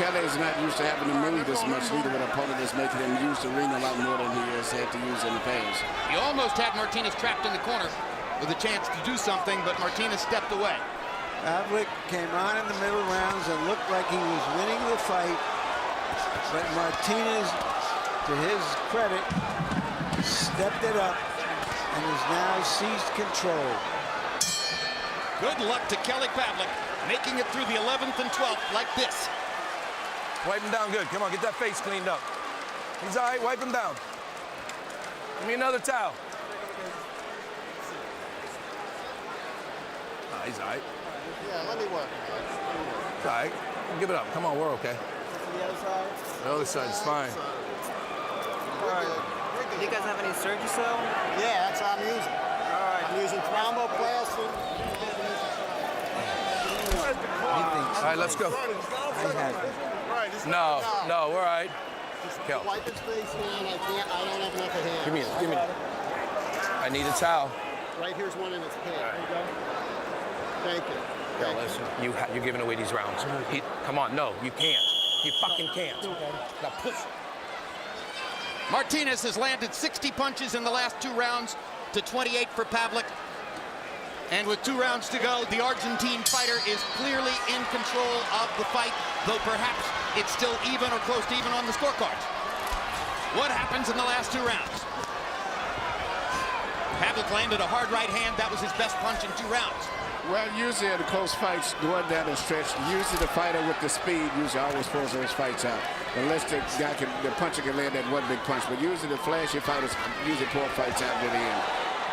Kelly is not used to having to move this much, neither with an opponent that's making him use the ring a lot more than he has had to use in the past. He almost had Martinez trapped in the corner with a chance to do something, but Martinez stepped away. Pavlik came on in the middle rounds and looked like he was winning the fight, but Martinez, to his credit, stepped it up and has now seized control. Good luck to Kelly Pavlik, making it through the 11th and 12th like this. Wipe him down good. Come on, get that face cleaned up. He's all right. Wipe him down. Give me another towel. Oh, he's all right. Yeah, let me work. It's all right. Give it up. Come on, we're okay. The other side? The other side's fine. All right. Do you guys have any Surgicel? Yeah, that's what I'm using. All right. I'm using thromboplastin. All right, let's go. No, we're all right. Kel. Wipe his face down. I don't have enough of hand. Give me. I need a towel. Right here's one in his hand. There you go. Thank you. Kel, listen. You're giving away these rounds. Come on, no, you can't. You fucking can't. Now push. Martinez has landed 60 punches in the last 2 rounds to 28 for Pavlik. And with 2 rounds to go, the Argentine fighter is clearly in control of the fight, though perhaps it's still even or close to even on the scorecards. What happens in the last 2 rounds? Pavlik landed a hard right hand. That was his best punch in 2 rounds. Well, usually in the close fights, going down the stretch, usually the fighter with the speed usually always pulls those fights out. Unless the puncher can land that one big punch. But usually the flashy fighters usually pull fights out to the end,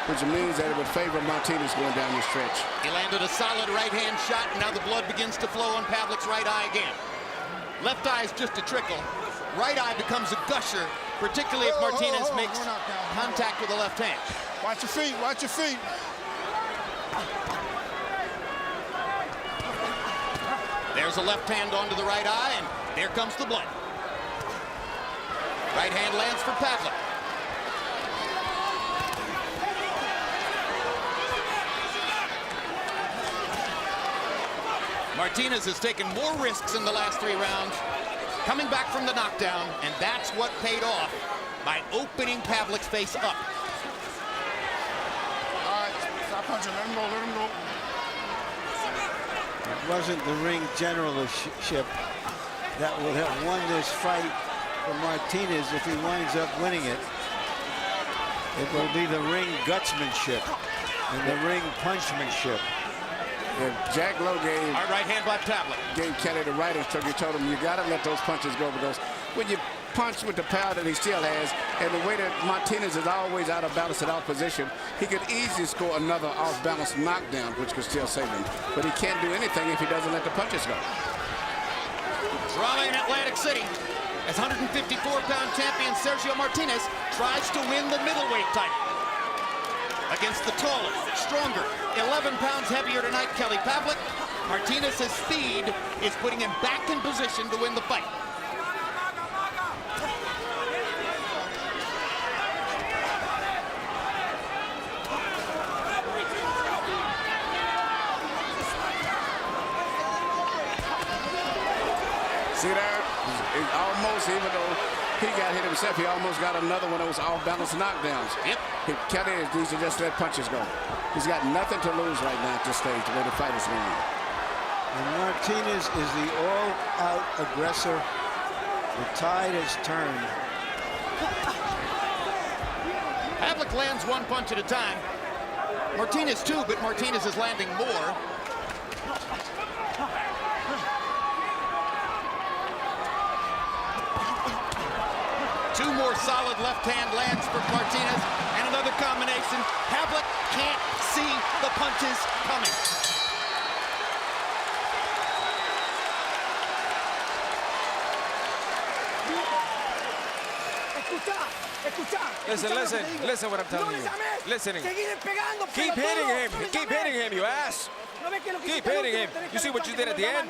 which means that it would favor Martinez going down the stretch. He landed a solid right-hand shot, and now the blood begins to flow on Pavlik's right eye again. Left eye is just a trickle. Right eye becomes a gusher, particularly if Martinez makes contact with the left hand. Watch your feet, watch your feet. There's a left hand onto the right eye, and there comes the blood. Right hand lands for Pavlik. Martinez has taken more risks in the last 3 rounds, coming back from the knockdown, and that's what paid off by opening Pavlik's face up. All right, stop punching. Let him go, let him go. It wasn't the ring generalship that would have won this fight for Martinez if he winds up winning it. It will be the ring gutsmanship and the ring punchmanship. If Jack Lowe Hard right hand by Pavlik. gave Kelly the right instruction, he told him you got to let those punches go, because when you punch with the power that he still has, and the way that Martinez is always out of balance and out of position, he could easily score another off-balance knockdown, which could still save him. But he can't do anything if he doesn't let the punches go. Drama in Atlantic City as 154-pound champion Sergio Martinez tries to win the middleweight title against the taller, stronger, 11 pounds heavier tonight, Kelly Pavlik. Martinez's speed is putting him back in position to win the fight. See there? He's almost, even though he got hit himself, he almost got another one of those off-balance knockdowns. Yep. Kelly needs to just let punches go. He's got nothing to lose right now at this stage, the way the fight is going. And Martinez is the all-out aggressor. The tide has turned. Pavlik lands one punch at a time. Martinez too, but Martinez is landing more. Two more solid left hand lands for Martinez, and another combination. Pavlik can't see the punches coming. Listen what I'm telling you. Listening. Keep hitting him, you ass. Keep hitting him. You see what you did at the end?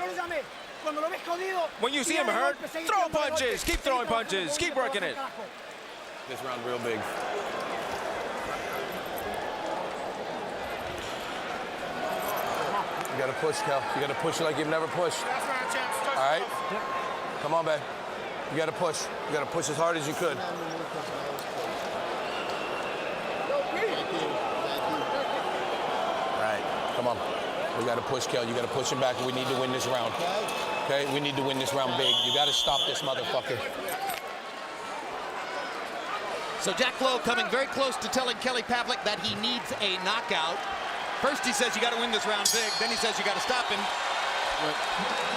When you see him hurt, throw punches. Keep throwing punches. Keep working it. This round real big. You gotta push, Kel. You gotta push like you've never pushed. All right? Come on, babe. You gotta push. You gotta push as hard as you could. Right. Come on. We gotta push, Kel. You gotta push him back. We need to win this round. Okay? We need to win this round big. You gotta stop this motherfucker. So Jack Lowe coming very close to telling Kelly Pavlik that he needs a knockout. First he says you got to win this round big. Then he says you got to stop him. But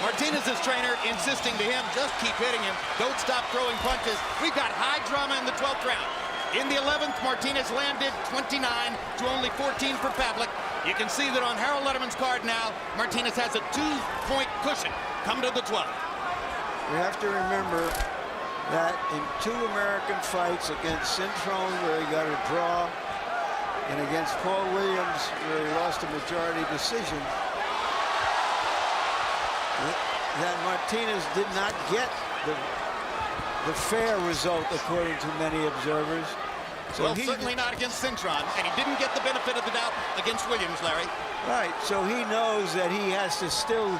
Martinez's trainer insisting to him, just keep hitting him. Don't stop throwing punches. We've got high drama in the 12th round. In the 11th, Martinez landed 29 to only 14 for Pavlik. You can see that on Harold Letterman's card now, Martinez has a 2-point cushion come to the 12th. We have to remember that in 2 American fights, against Cintrone, where he got a draw, and against Paul Williams, where he lost a majority decision, that Martinez did not get the fair result, according to many observers. So well, certainly not against Cintron, and he didn't get the benefit of the doubt against Williams, Larry. Right, so he knows that he has to still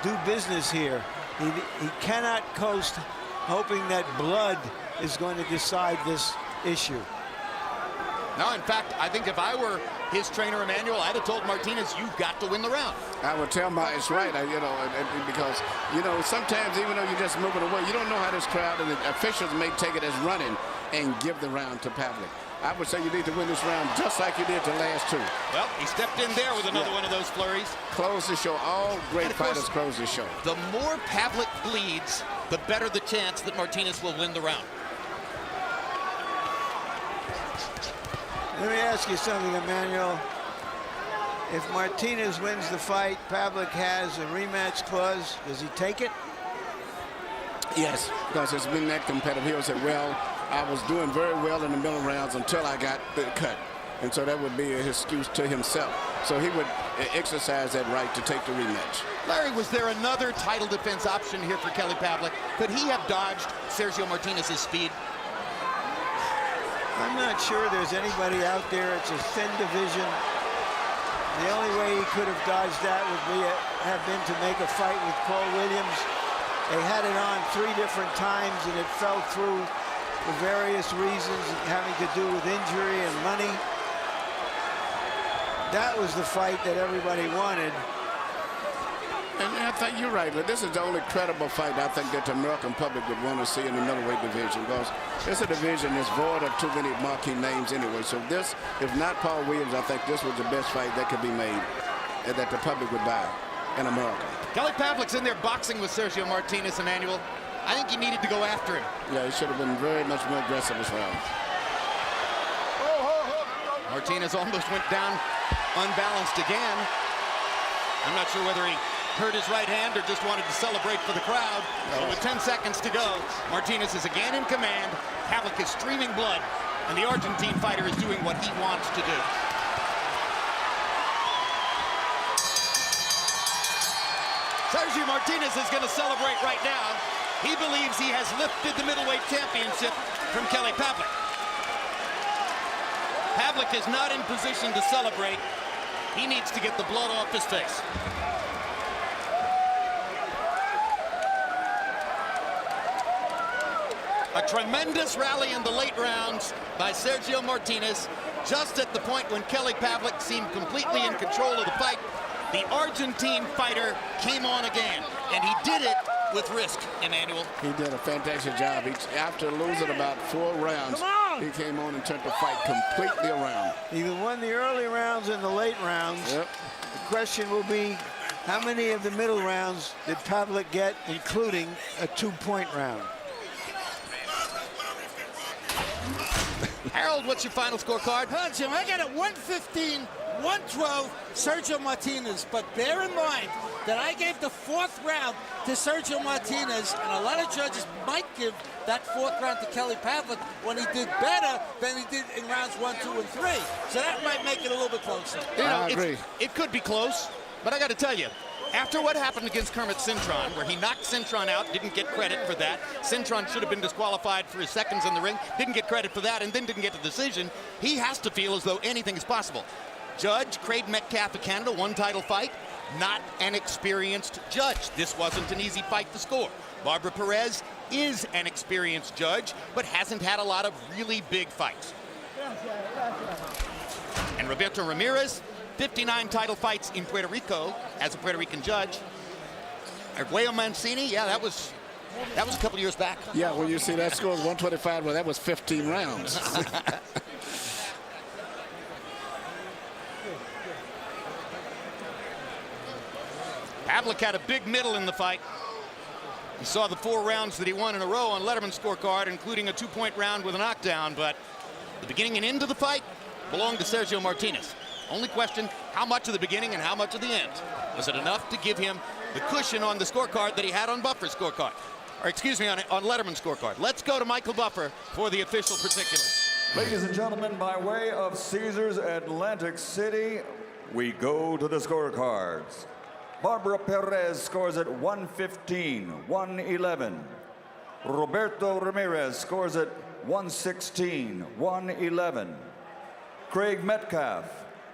do business here. He cannot coast hoping that blood is going to decide this issue. No, in fact, I think if I were his trainer, Emmanuel, I'd have told Martinez, you've got to win the round. I would tell it's right, because, sometimes even though you're just moving away, you don't know how this crowd and the officials may take it as running and give the round to Pavlik. I would say you need to win this round just like you did the last 2. Well, he stepped in there with another one of those flurries. Close the show. All great fighters close the show. The more Pavlik bleeds, the better the chance that Martinez will win the round. Let me ask you something, Emmanuel. If Martinez wins the fight, Pavlik has a rematch clause. Does he take it? Yes, because it's been that competitive. He'll say, well, I was doing very well in the middle rounds until I got the cut. And so that would be an excuse to himself. So he would exercise that right to take the rematch. Larry, was there another title defense option here for Kelly Pavlik? Could he have dodged Sergio Martinez's speed? I'm not sure there's anybody out there. It's a thin division. The only way he could have dodged that would have been to make a fight with Paul Williams. They had it on 3 different times, and it fell through for various reasons having to do with injury and money. That was the fight that everybody wanted. And I think you're right. But this is the only credible fight I think that the American public would want to see in the middleweight division, because it's a division that's void of too many marquee names anyway. So this, if not Paul Williams, I think this was the best fight that could be made and that the public would buy in America. Kelly Pavlik's in there boxing with Sergio Martinez, Emmanuel. I think he needed to go after him. Yeah, he should have been very much more aggressive this round. Martinez almost went down unbalanced again. I'm not sure whether he hurt his right hand or just wanted to celebrate for the crowd. So with 10 seconds to go, Martinez is again in command. Pavlik is streaming blood, and the Argentine fighter is doing what he wants to do. Sergio Martinez is going to celebrate right now. He believes he has lifted the middleweight championship from Kelly Pavlik. Pavlik is not in position to celebrate. He needs to get the blood off his face. A tremendous rally in the late rounds by Sergio Martinez, just at the point when Kelly Pavlik seemed completely in control of the fight. The Argentine fighter came on again, and he did it with risk, Emmanuel. He did a fantastic job. After losing about 4 rounds, he came on and turned the fight completely around. He won the early rounds and the late rounds. Yep. The question will be, how many of the middle rounds did Pavlik get, including a 2-point round? Harold, what's your final scorecard? Well, Jim, I got it 115, 112, Sergio Martinez. But bear in mind that I gave the 4th round to Sergio Martinez, and a lot of judges might give that 4th round to Kelly Pavlik when he did better than he did in rounds 1, 2, and 3. So that might make it a little bit closer. You know, I agree. It could be close, but I got to tell you, after what happened against Kermit Cintron, where he knocked Cintron out, didn't get credit for that. Cintron should have been disqualified for his seconds in the ring, didn't get credit for that, and then didn't get the decision. He has to feel as though anything is possible. Judge Craig Metcalf of Canada, 1 title fight, not an experienced judge. This wasn't an easy fight to score. Barbara Perez is an experienced judge, but hasn't had a lot of really big fights. And Roberto Ramirez, 59 title fights in Puerto Rico as a Puerto Rican judge. Arguello Mancini, yeah, that was a couple years back. Yeah, when you see that score 125, well, that was 15 rounds. Pavlik had a big middle in the fight. You saw the 4 rounds that he won in a row on Letterman's scorecard, including a 2-point round with a knockdown, but the beginning and end of the fight belonged to Sergio Martinez. Only question, how much of the beginning and how much of the end? Was it enough to give him the cushion on the scorecard that he had on Buffer's scorecard? Or excuse me, on Letterman's scorecard. Let's go to Michael Buffer for the official particulars. Ladies and gentlemen, by way of Caesars Atlantic City, we go to the scorecards. Barbara Perez scores at 115, 111. Roberto Ramirez scores at 116, 111. Craig Metcalf,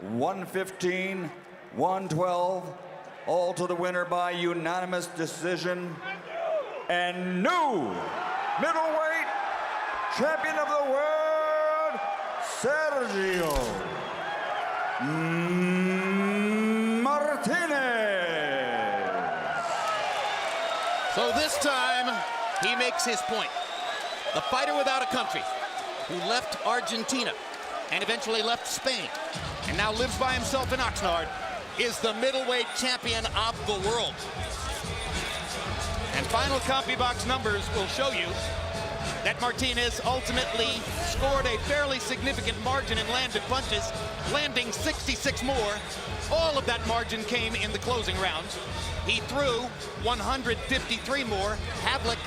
115, 112, all to the winner by unanimous decision. And new middleweight champion of the world, Sergio Martinez. So this time, he makes his point. The fighter without a country, who left Argentina and eventually left Spain, and now lives by himself in Oxnard, is the middleweight champion of the world. And final CompuBox numbers will show you that Martinez ultimately scored a fairly significant margin in landed punches, landing 66 more. All of that margin came in the closing rounds. He threw 153 more. Pavlik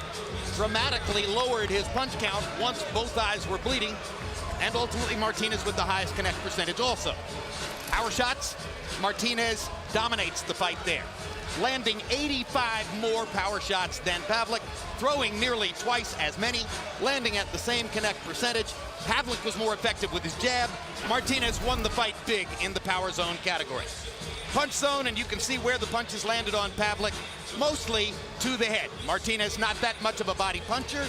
dramatically lowered his punch count once both eyes were bleeding. And ultimately, Martinez with the highest connect percentage also. Power shots, Martinez dominates the fight there, landing 85 more power shots than Pavlik, throwing nearly twice as many, landing at the same connect percentage. Pavlik was more effective with his jab. Martinez won the fight big in the power zone category. Punch zone, and you can see where the punches landed on Pavlik, mostly to the head. Martinez not that much of a body puncher,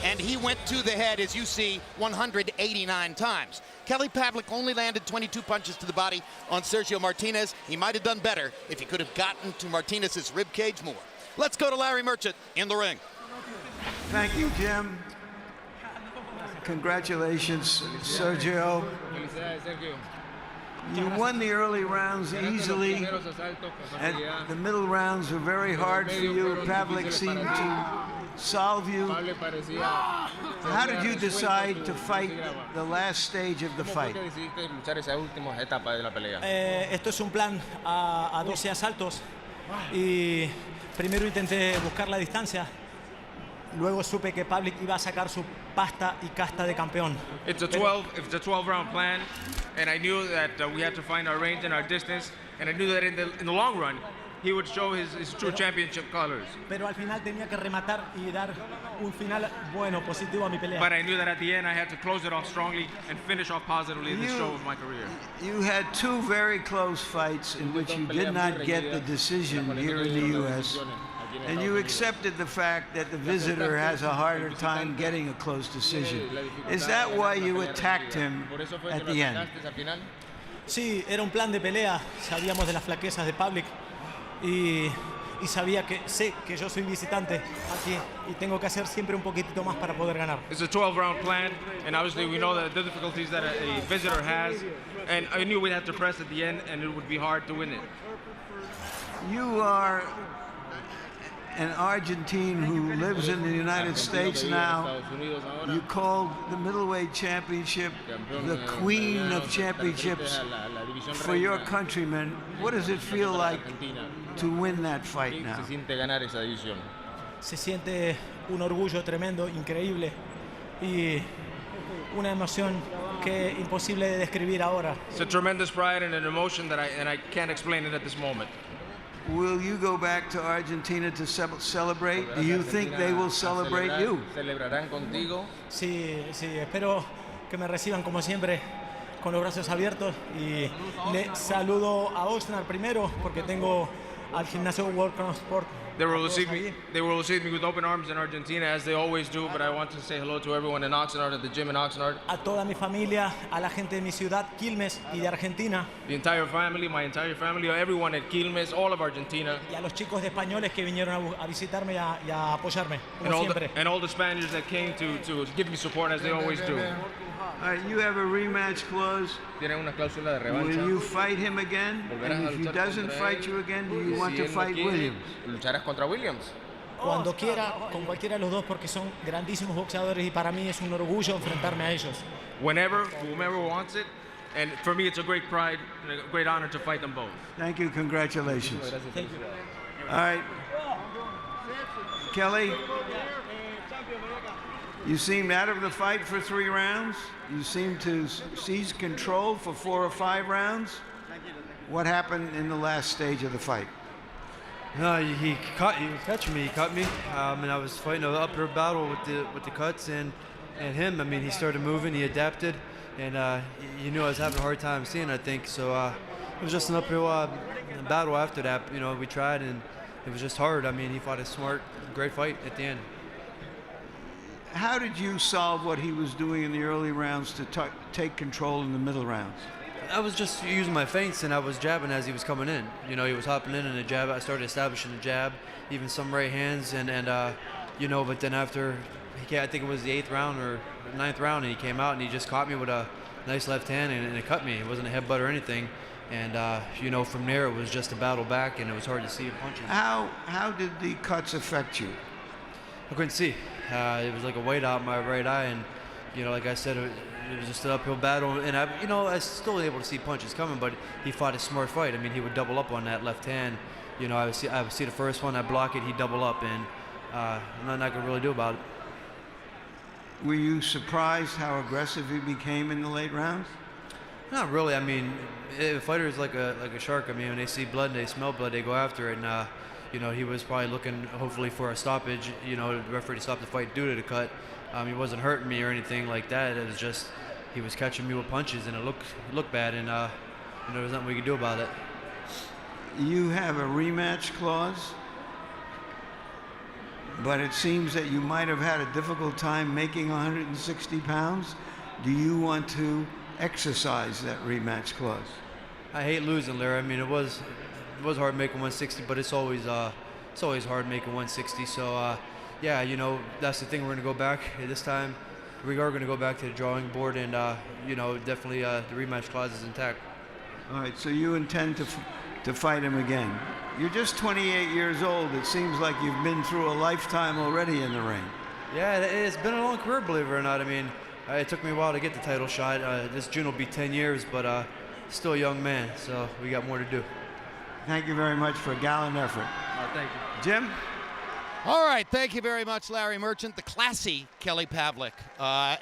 and he went to the head, as you see, 189 times. Kelly Pavlik only landed 22 punches to the body on Sergio Martinez. He might have done better if he could have gotten to Martinez's rib cage more. Let's go to Larry Merchant in the ring. Thank you, Jim. Congratulations, Sergio. You won the early rounds easily, and the middle rounds were very hard for you. Pavlik seemed to solve you? How did you decide to fight the last stage of the fight? Esto es un plan a 12 asaltos y primero intenté buscar la distancia. Luego supe que Pavlik iba a sacar su pasta y casta de campeón. It's a 12-round plan, and I knew that we had to find our range and our distance, and I knew that in the long run, he would show his true championship colors. Pero al final tenía que rematar y dar un final bueno, positivo a mi pelea. But I knew that at the end I had to close it off strongly and finish off positively this show of my career. You had two very close fights in which you did not get the decision here in the U.S., and you accepted the fact that the visitor has a harder time getting a close decision. Is that why you attacked him at the end? Sí, era un plan de pelea. Sabíamos de las flaquezas de Pavlik y sabía que sé que yo soy visitante aquí y tengo que hacer siempre un poquitito más para poder ganar. It's a 12-round plan, and obviously we know the difficulties that a visitor has, and I knew we'd have to press at the end, and it would be hard to win it. You are an Argentine who lives in the United States now. You called the middleweight championship the queen of championships for your countrymen. What does it feel like to win that fight now? Se siente un orgullo tremendo, increíble y una emoción que es imposible de describir ahora. It's a tremendous pride and an emotion that I can't explain it at this moment. Will you go back to Argentina to celebrate? Do you think they will celebrate you? ¿Celebrarán contigo? Sí, espero que me reciban como siempre con los brazos abiertos y le saludo a Oxnard primero porque tengo al gimnasio World Cross Sport. They will receive me with open arms in Argentina, as they always do, but I want to say hello to everyone in Oxnard, at the gym in Oxnard. A toda mi familia, a la gente de mi ciudad, Quilmes, y de Argentina. The entire family, my entire family, everyone at Quilmes, all of Argentina. Y a los chicos de españoles que vinieron a visitarme y a apoyarme, como siempre. And all the Spaniards that came to give me support, as they always do. All right, you have a rematch clause. Tienen una cláusula de revancha. Will you fight him again? And if he doesn't fight you again, do you want to fight Williams? ¿Lucharás contra Williams? Cuando quiera, con cualquiera de los dos, porque son grandísimos boxeadores y para mí es un orgullo enfrentarme a ellos. Whenever, whomever wants it, and for me it's a great pride and a great honor to fight them both. Thank you, congratulations. Thank you. All right, Kelly, you seemed out of the fight for 3 rounds. You seemed to seize control for 4 or 5 rounds. What happened in the last stage of the fight? No, he was catching me. He cut me, and I was fighting an uphill battle with the cuts and him. I mean, he started moving, he adapted, and he knew I was having a hard time seeing, I think. So it was just an uphill battle after that. You know, we tried, and it was just hard. I mean, he fought a smart, great fight at the end. How did you solve what he was doing in the early rounds to take control in the middle rounds? I was just using my feints, and I was jabbing as he was coming in. You know, he was hopping in, and the jab, I started establishing the jab, even some right hands, and you know, but then after, I think it was the 8th round or 9th round, and he came out, and he just caught me with a nice left hand, and it cut me. It wasn't a headbutt or anything, and you know, from there, it was just a battle back, and it was hard to see punches. How did the cuts affect you? I couldn't see. It was like a white out in my right eye, and you know, like I said, it was just an uphill battle, and I was still able to see punches coming, but he fought a smart fight. I mean, he would double up on that left hand. You know, I would see the first one, I block it, he'd double up, and nothing I could really do about it. Were you surprised how aggressive he became in the late rounds? Not really. I mean, a fighter is like a shark. I mean, when they see blood, they smell blood, they go after it, and you know, he was probably looking, hopefully, for a stoppage. You know, the referee to stop the fight due to the cut. He wasn't hurting me or anything like that. It was just he was catching me with punches, and it looked bad, and you know, there's nothing we could do about it. You have a rematch clause, but it seems that you might have had a difficult time making 160 pounds. Do you want to exercise that rematch clause? I hate losing, Larry. I mean, it was hard making 160, but it's always hard making 160. So yeah, you know, that's the thing. We're going to go back this time. We are going to go back to the drawing board, and you know, definitely the rematch clause is intact. All right. So you intend to to fight him again. You're just 28 years old. It seems like you've been through a lifetime already in the ring. Yeah, it's been a long career, believe it or not. I mean, it took me a while to get the title shot. This June will be 10 years, but still a young man, so we got more to do. Thank you very much for a gallant effort. Thank you. Jim? All right, thank you very much, Larry Merchant. The classy Kelly Pavlik,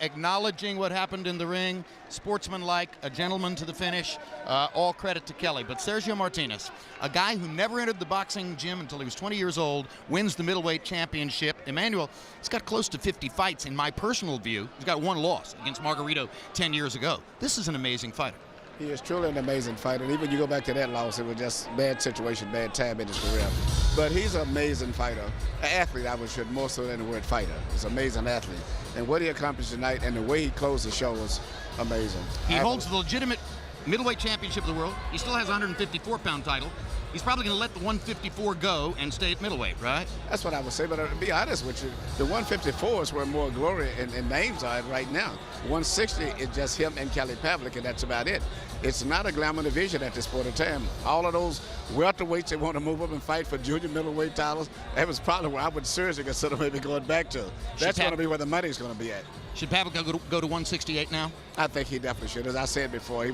acknowledging what happened in the ring, sportsmanlike, a gentleman to the finish, all credit to Kelly. But Sergio Martinez, a guy who never entered the boxing gym until he was 20 years old, wins the middleweight championship. Emmanuel, he's got close to 50 fights. In my personal view, he's got one loss against Margarito 10 years ago. This is an amazing fighter. He is truly an amazing fighter. And even you go back to that loss, it was just bad situation, bad time in his career. But he's an amazing fighter. An athlete, I would say, more so than the word fighter. He's an amazing athlete. And what he accomplished tonight and the way he closed the show was amazing. He holds the legitimate middleweight championship of the world. He still has a 154-pound title. He's probably going to let the 154 go and stay at middleweight, right? That's what I would say, but to be honest with you, the 154 is where more glory and names are right now. 160 is just him and Kelly Pavlik, and that's about it. It's not a glamour division at this point in time. All of those welterweights that want to move up and fight for junior middleweight titles, that was probably where I would seriously consider maybe going back to. That's going to be where the money's going to be at. Should Pavlik go to 168 now? I think he definitely should. As I said before, he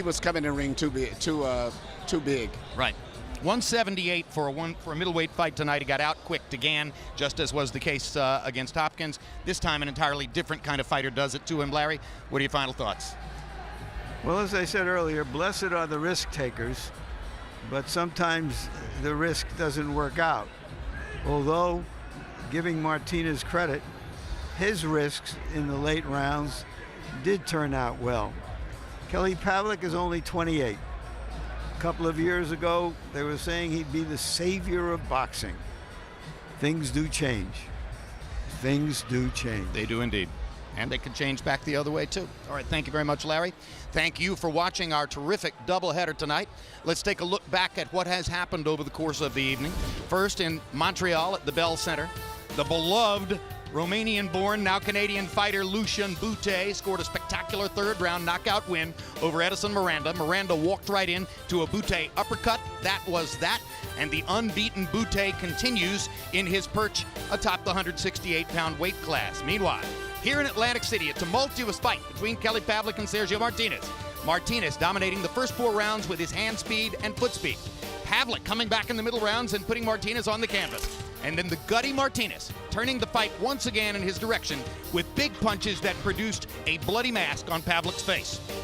was coming in the ring too big. Right. 178 for a middleweight fight tonight. He got out quick to Gann, just as was the case against Hopkins. This time an entirely different kind of fighter does it to him. Larry, what are your final thoughts? Well, as I said earlier, blessed are the risk takers, but sometimes the risk doesn't work out. Although, giving Martinez credit, his risks in the late rounds did turn out well. Kelly Pavlik is only 28. A couple of years ago, they were saying he'd be the savior of boxing. Things do change. Things do change. They do indeed. And they can change back the other way, too. All right, thank you very much, Larry. Thank you for watching our terrific doubleheader tonight. Let's take a look back at what has happened over the course of the evening. First, in Montreal at the Bell Center, the beloved Romanian-born, now Canadian fighter Lucian Bute scored a spectacular third-round knockout win over Edison Miranda. Miranda walked right in to a Bute uppercut. That was that. And the unbeaten Bute continues in his perch atop the 168-pound weight class. Meanwhile, here in Atlantic City, a tumultuous fight between Kelly Pavlik and Sergio Martinez. Martinez dominating the first 4 rounds with his hand speed and foot speed. Pavlik coming back in the middle rounds and putting Martinez on the canvas. And then the gutty Martinez turning the fight once again in his direction with big punches that produced a bloody mask on Pavlik's face.